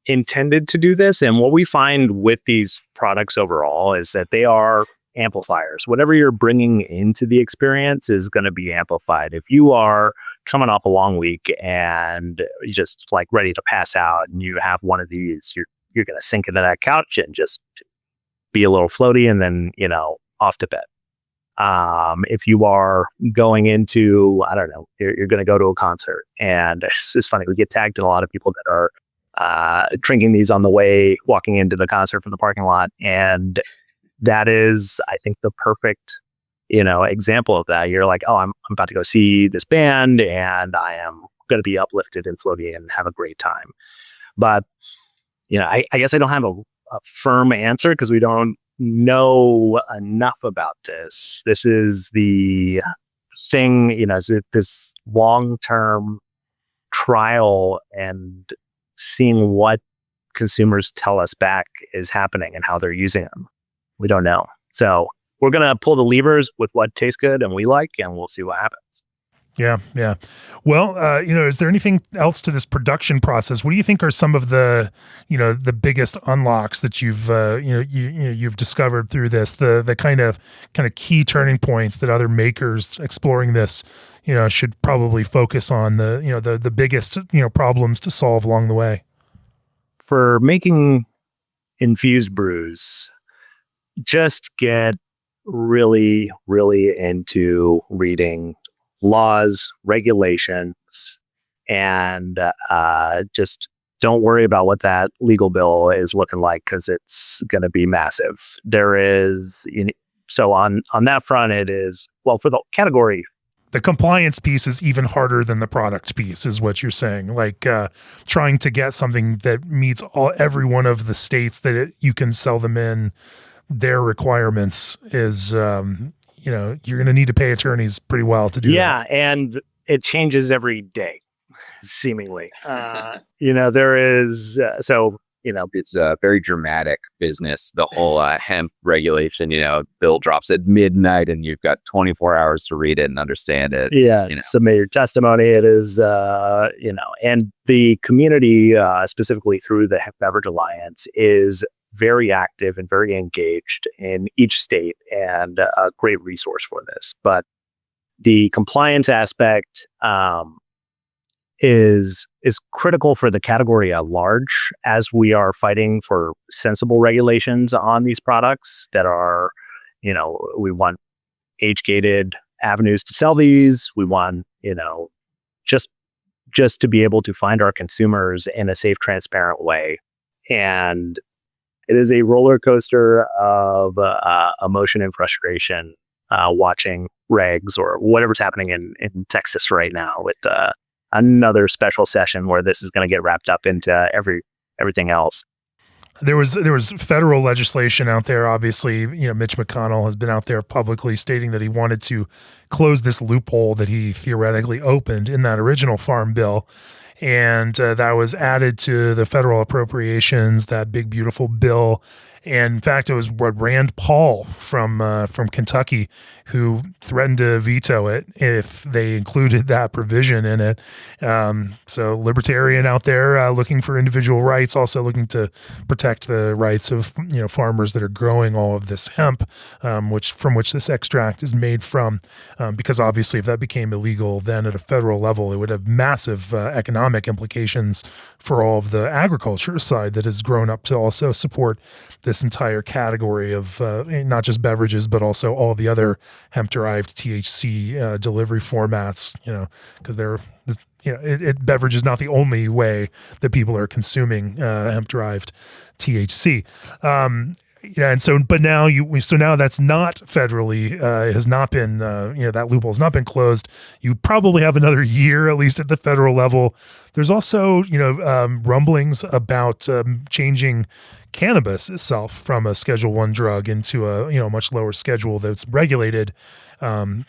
intended to do this. And what we find with these products overall is that they are amplifiers. Whatever you're bringing into the experience is going to be amplified. If you are coming off a long week and you're just ready to pass out, and you have one of these, you're going to sink into that couch and just be a little floaty, and then off to bed. If you are going into, I don't know, you're going to go to a concert, and it's funny, we get tagged in a lot of people that are drinking these on the way, walking into the concert from the parking lot, and that is, I think, the perfect, example of that. You're like, oh, I'm about to go see this band, and I am going to be uplifted and floaty and have a great time. But, I guess I don't have a firm answer because we don't know enough about this. This is the thing, this long-term trial and seeing what consumers tell us back is happening and how they're using them. We don't know. So we're going to pull the levers with what tastes good and we like, and we'll see what happens. Yeah, yeah. Well, is there anything else to this production process? What do you think are some of the, the biggest unlocks that you've discovered through this? The kind of key turning points that other makers exploring this, should probably focus on the biggest problems to solve along the way. For making infused brews, just get really, really into reading laws, regulations, and just don't worry about what that legal bill is looking like, because it's going to be massive. There is, so on that front, it is, well, for the category. The compliance piece is even harder than the product piece, is what you're saying. Like trying to get something that meets every one of the states that you can sell them in, their requirements is, you're going to need to pay attorneys pretty well to do that. Yeah, and it changes every day, seemingly. There is, it's a very dramatic business. The whole hemp regulation, bill drops at midnight and you've got 24 hours to read it and understand it. Yeah, submit your testimony. It is, and the community, specifically through the Hemp Beverage Alliance, is very active and very engaged in each state, and a great resource for this. But the compliance aspect is critical for the category at large, as we are fighting for sensible regulations on these products that are, we want age-gated avenues to sell these. We want, just to be able to find our consumers in a safe, transparent way. And it is a roller coaster of emotion and frustration watching regs or whatever's happening in Texas right now with another special session where this is going to get wrapped up into everything else. There was federal legislation out there. Obviously, Mitch McConnell has been out there publicly stating that he wanted to close this loophole that he theoretically opened in that original farm bill. And that was added to the federal appropriations, that big, beautiful bill. And in fact, it was Rand Paul from Kentucky who threatened to veto it if they included that provision in it. So libertarian out there looking for individual rights, also looking to protect the rights of farmers that are growing all of this hemp, from which this extract is made from. Because obviously, if that became illegal, then at a federal level, it would have massive economic implications for all of the agriculture side that has grown up to also support this entire category of not just beverages, but also all the other hemp-derived THC delivery formats, because beverage is not the only way that people are consuming hemp-derived THC. And so, but now now that's not federally, has not been, that loophole has not been closed. You probably have another year, at least at the federal level. There's also, rumblings about changing cannabis itself from a Schedule I drug into a, much lower schedule that's regulated, and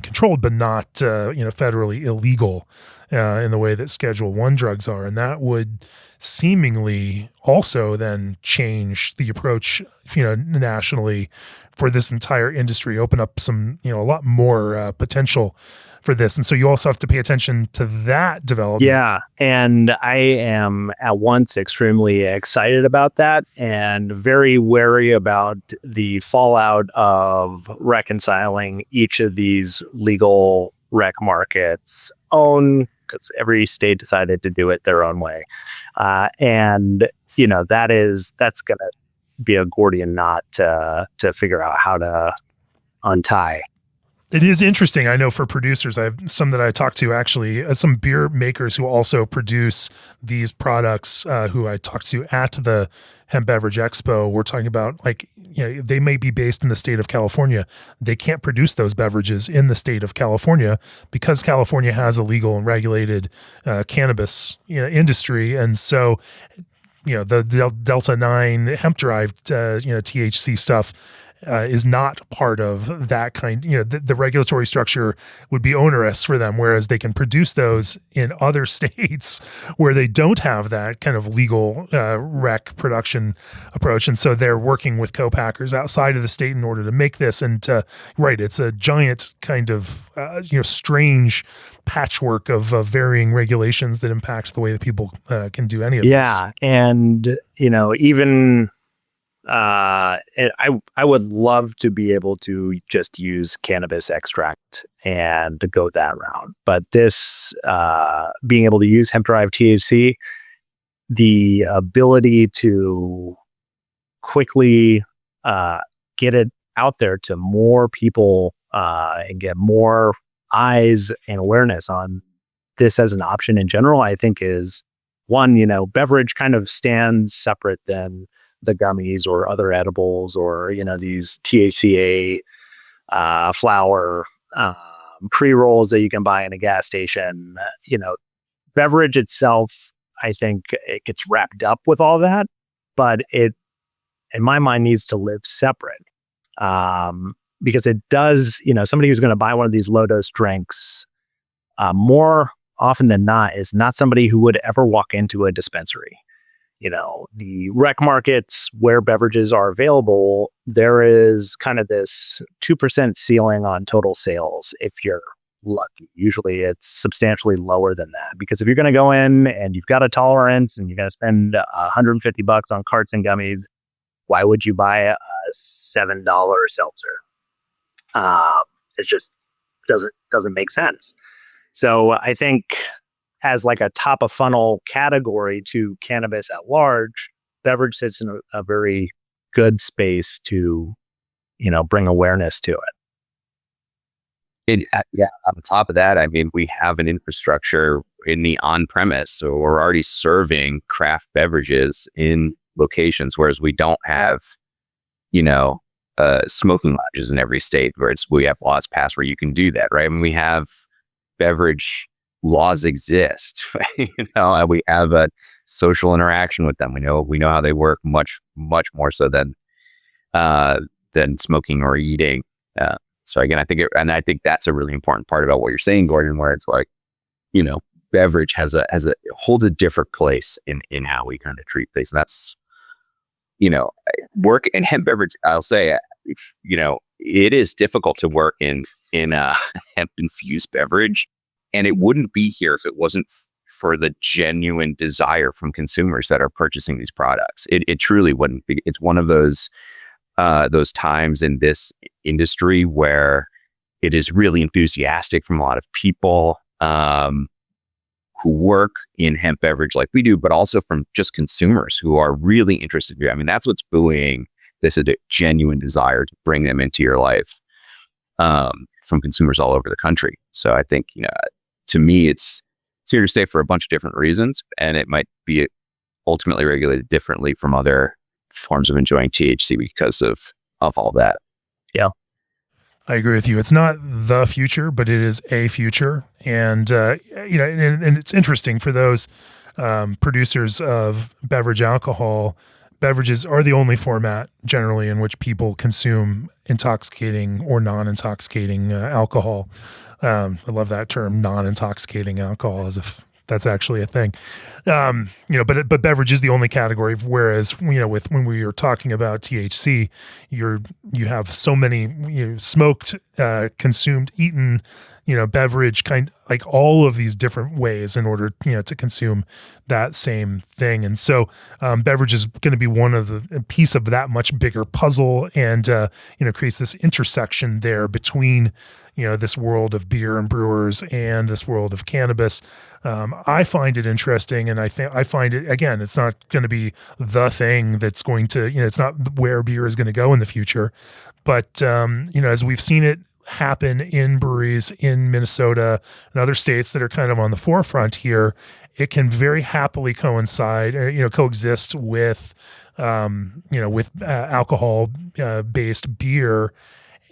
controlled, but not, federally illegal in the way that Schedule I drugs are. And that would seemingly also then change the approach, nationally for this entire industry, open up some, a lot more potential for this. And so you also have to pay attention to that development. Yeah. And I am at once extremely excited about that and very wary about the fallout of reconciling each of these legal rec markets because every state decided to do it their own way. And, that's going to be a Gordian knot to figure out how to untie. It is interesting. I know for producers, I have some that I talked to actually, some beer makers who also produce these products, who I talked to at the Hemp Beverage Expo. We're talking about they may be based in the state of California. They can't produce those beverages in the state of California because California has a legal and regulated cannabis industry. And so, the Delta 9 hemp-derived THC stuff is not part of that kind. The regulatory structure would be onerous for them, whereas they can produce those in other states where they don't have that kind of legal rec production approach. And so they're working with co-packers outside of the state in order to make this. And it's a giant kind of strange patchwork of varying regulations that impact the way that people can do any of this. Yeah, and even I would love to be able to just use cannabis extract and to go that route. But this being able to use hemp-derived THC, the ability to quickly get it out there to more people and get more eyes and awareness on this as an option in general, I think is one, beverage kind of stands separate than the gummies or other edibles or, these THCA flower pre-rolls that you can buy in a gas station. Beverage itself, I think it gets wrapped up with all that, but it, in my mind, needs to live separate. Because it does, somebody who's going to buy one of these low dose drinks, more often than not, is not somebody who would ever walk into a dispensary. The rec markets where beverages are available, there is kind of this 2% ceiling on total sales if you're lucky. Usually it's substantially lower than that, because if you're going to go in and you've got a tolerance and you're going to spend $150 on carts and gummies, why would you buy a $7 seltzer? It just doesn't make sense. So I think as like a top of funnel category to cannabis at large, beverage sits in a very good space to, bring awareness to it. On top of that, I mean, we have an infrastructure in the on-premise, so we're already serving craft beverages in locations, whereas we don't have, smoking lodges in every state where we have laws passed where you can do that, right? I mean, we have beverage laws exist, and we have a social interaction with them. We know how they work much more so than smoking or eating. So again, I think that's a really important part about what you're saying, Gordon, where it's like, beverage holds a different place in how we kind of treat things. And that's, work in hemp beverage. I'll say, it is difficult to work in a hemp infused beverage, and it wouldn't be here if it wasn't for the genuine desire from consumers that are purchasing these products. It truly wouldn't be. It's one of those times in this industry where it is really enthusiastic from a lot of people who work in hemp beverage like we do, but also from just consumers who are really interested here. I mean, that's what's buoying this, a genuine desire to bring them into your life from consumers all over the country. So I think, to me, it's here to stay for a bunch of different reasons, and it might be ultimately regulated differently from other forms of enjoying THC because of all that. Yeah. I agree with you. It's not the future, but it is a future. And, and it's interesting for those producers of beverage alcohol. Beverages are the only format generally in which people consume intoxicating or non-intoxicating alcohol. I love that term, non-intoxicating alcohol, as if that's actually a thing. But beverage is the only category. Whereas, when we are talking about THC, you have so many, smoked, consumed, eaten, beverage, kind like all of these different ways in order, to consume that same thing. And so, beverage is going to be one of the piece of that much bigger puzzle, and creates this intersection there between, this world of beer and brewers and this world of cannabis. I find it interesting, and I find it, again, it's not going to be the thing that's going to, it's not where beer is going to go in the future, but as we've seen it happen in breweries in Minnesota and other states that are kind of on the forefront here, it can very happily coincide, coexist with, with alcohol based beer.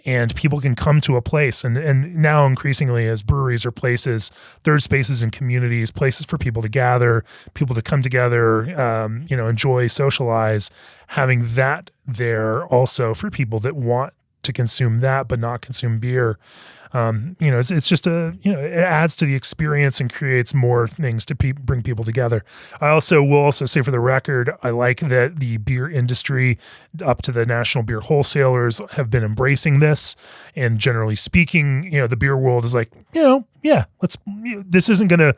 and people can come to a place. And now increasingly as breweries are places, third spaces in communities, places for people to gather, people to come together, enjoy, socialize, having that there also for people that want to consume that but not consume beer. It's just it adds to the experience and creates more things to bring people together. I will also say for the record, I like that the beer industry up to the national beer wholesalers have been embracing this. And generally speaking, the beer world is like, this isn't going to,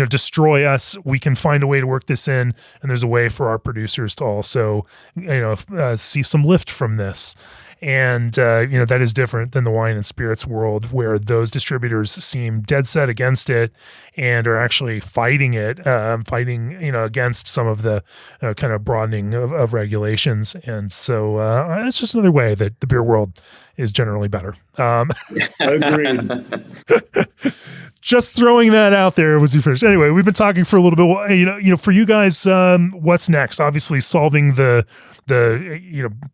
destroy us. We can find a way to work this in. And there's a way for our producers to also, see some lift from this. And, that is different than the wine and spirits world where those distributors seem dead set against it and are actually fighting it, against some of the kind of broadening of regulations. And so it's just another way that the beer world is generally better. Agreed. Just throwing that out there was the first. Anyway, we've been talking for a little bit. For you guys, what's next? Obviously, solving the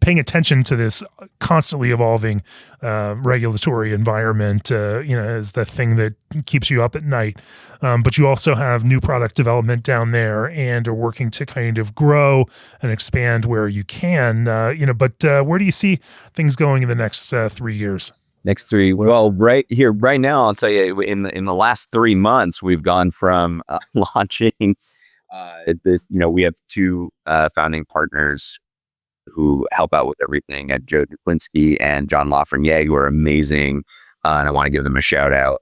paying attention to this constantly evolving regulatory environment, is the thing that keeps you up at night. But you also have new product development down there and are working to kind of grow and expand where you can. But where do you see things going in the next 3 years? Next 3, well, right here, right now, I'll tell you, in the last 3 months, we've gone from launching this. We have 2 founding partners who help out with everything at Joe Duplinski and John Lafreniere, who are amazing, and I want to give them a shout out.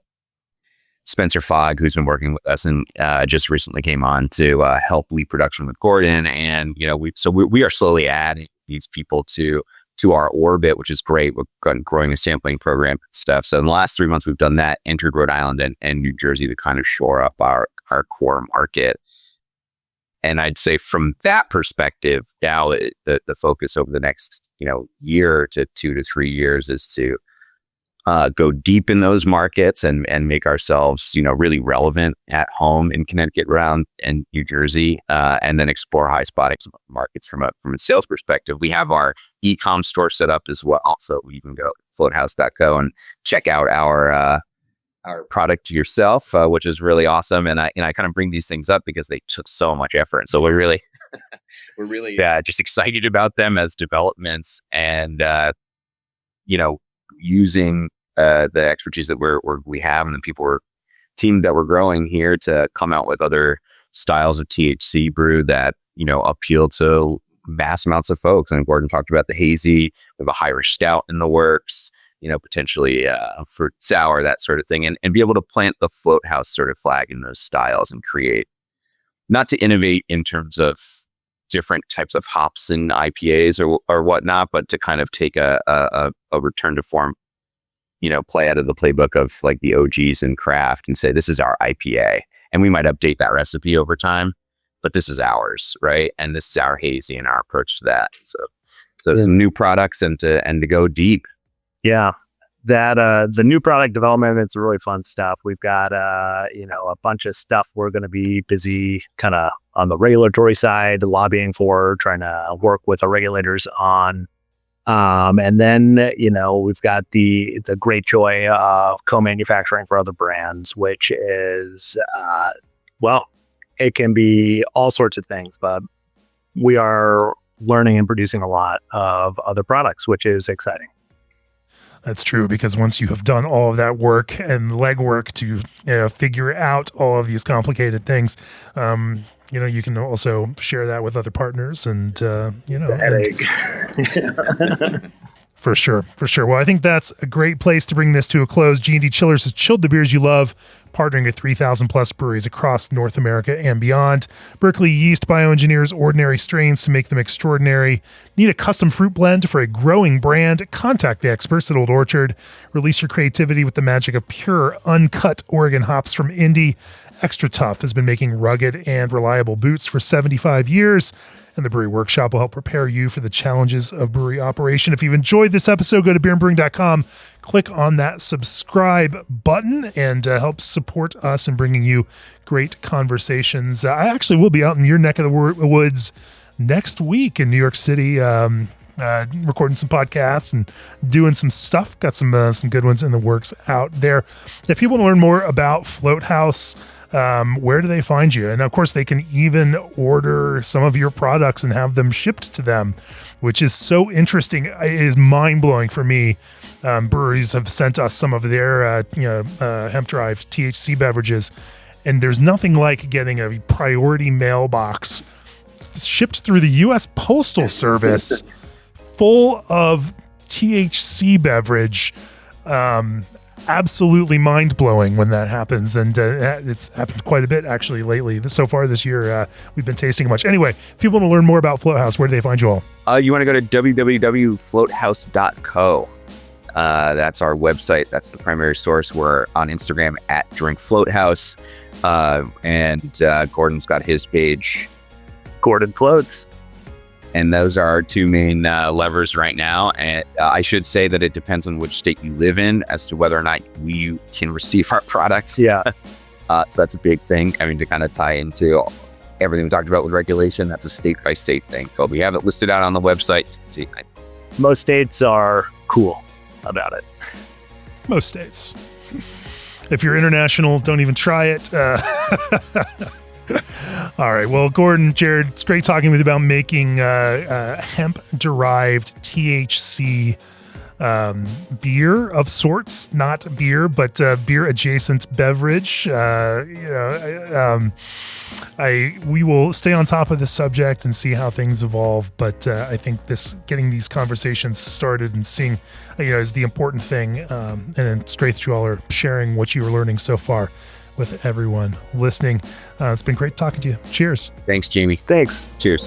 Spencer Fogg, who's been working with us and just recently came on to help lead production with Gordon, and we are slowly adding these people to our orbit, which is great. We're growing a sampling program and stuff. So in the last 3 months, we've done that, entered Rhode Island and New Jersey to kind of shore up our core market. And I'd say from that perspective, now the focus over the next, year to 2 to 3 years is to go deep in those markets and make ourselves, really relevant at home in Connecticut, Rhode Island, and New Jersey, and then explore high spotting markets from a sales perspective. We have our e-com store set up as well, so you can go to floathouse.co and check out our product yourself, which is really awesome. And I kind of bring these things up because they took so much effort. So we're really just excited about them as developments and using the expertise that we have and the team that we're growing here to come out with other styles of THC brew that, appeal to vast amounts of folks. And Gordon talked about the hazy. We have a Irish stout in the works, potentially fruit sour, that sort of thing, and be able to plant the float house sort of flag in those styles and create, not to innovate in terms of different types of hops and IPAs or whatnot, but to kind of take a return to form, play out of the playbook of like the OGs in craft and say, this is our IPA. And we might update that recipe over time, but this is ours, right? And this is our hazy and our approach to that. So some new products and to go deep. Yeah. That the new product development, it's really fun stuff. We've got a bunch of stuff we're going to be busy kind of on the regulatory side, lobbying for, trying to work with our regulators on. And then, we've got the great joy of co-manufacturing for other brands, which is, it can be all sorts of things, but we are learning and producing a lot of other products, which is exciting. That's true, because once you have done all of that work and legwork to figure out all of these complicated things, you can also share that with other partners and, headache. For sure. Well, I think that's a great place to bring this to a close. G&D Chillers has chilled the beers you love, partnering with 3,000 plus breweries across North America and beyond. Berkeley yeast bioengineers ordinary strains to make them extraordinary. Need a custom fruit blend for a growing brand? Contact the experts at Old Orchard. Release your creativity with the magic of pure, uncut Oregon hops from Indy. Extra Tough has been making rugged and reliable boots for 75 years, and the Brewery Workshop will help prepare you for the challenges of brewery operation. If you've enjoyed this episode, go to beerandbrewing.com, click on that subscribe button, and help support us in bringing you great conversations. I actually will be out in your neck of the woods next week in New York City, recording some podcasts and doing some stuff. Got some good ones in the works out there. If people want to learn more about Float House, where do they find you? And of course, they can even order some of your products and have them shipped to them, which is so interesting. It is mind-blowing for me. Breweries have sent us some of their hemp-derived THC beverages, and there's nothing like getting a priority mailbox shipped through the U.S. Postal Service full of THC beverage. Absolutely mind-blowing when that happens, and it's happened quite a bit actually lately. So far this year, we've been tasting much. Anyway, if people want to learn more about Float House, where do they find you all? You want to go to www.floathouse.co. That's our website. That's the primary source. We're on Instagram at drinkfloathouse, and Gordon's got his page, Gordon Floats. and those are our two main levers right now. And I should say that it depends on which state you live in as to whether or not we can receive our products. Yeah. So that's a big thing. I mean, to kind of tie into everything we talked about with regulation, that's a state-by-state thing. But we have it listed out on the website. See, Most states are cool about it. Most states. If you're international, don't even try it. All right. Well, Gordon, Jared, it's great talking with you about making hemp-derived THC beer of sorts. Not beer, but beer-adjacent beverage. We will stay on top of this subject and see how things evolve. But I think getting these conversations started and seeing, is the important thing. And it's great that you all are sharing what you are learning so far with everyone listening. It's been great talking to you. Cheers. thanks, Jamie. Thanks. Cheers.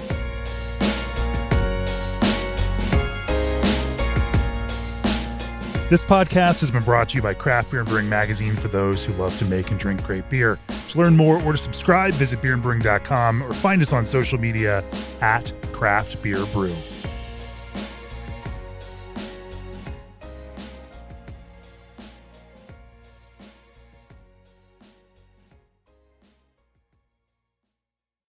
This podcast has been brought to you by Craft Beer and Brewing Magazine for those who love to make and drink great beer. To learn more or to subscribe, visit beerandbrewing.com or find us on social media at Craft Beer Brew.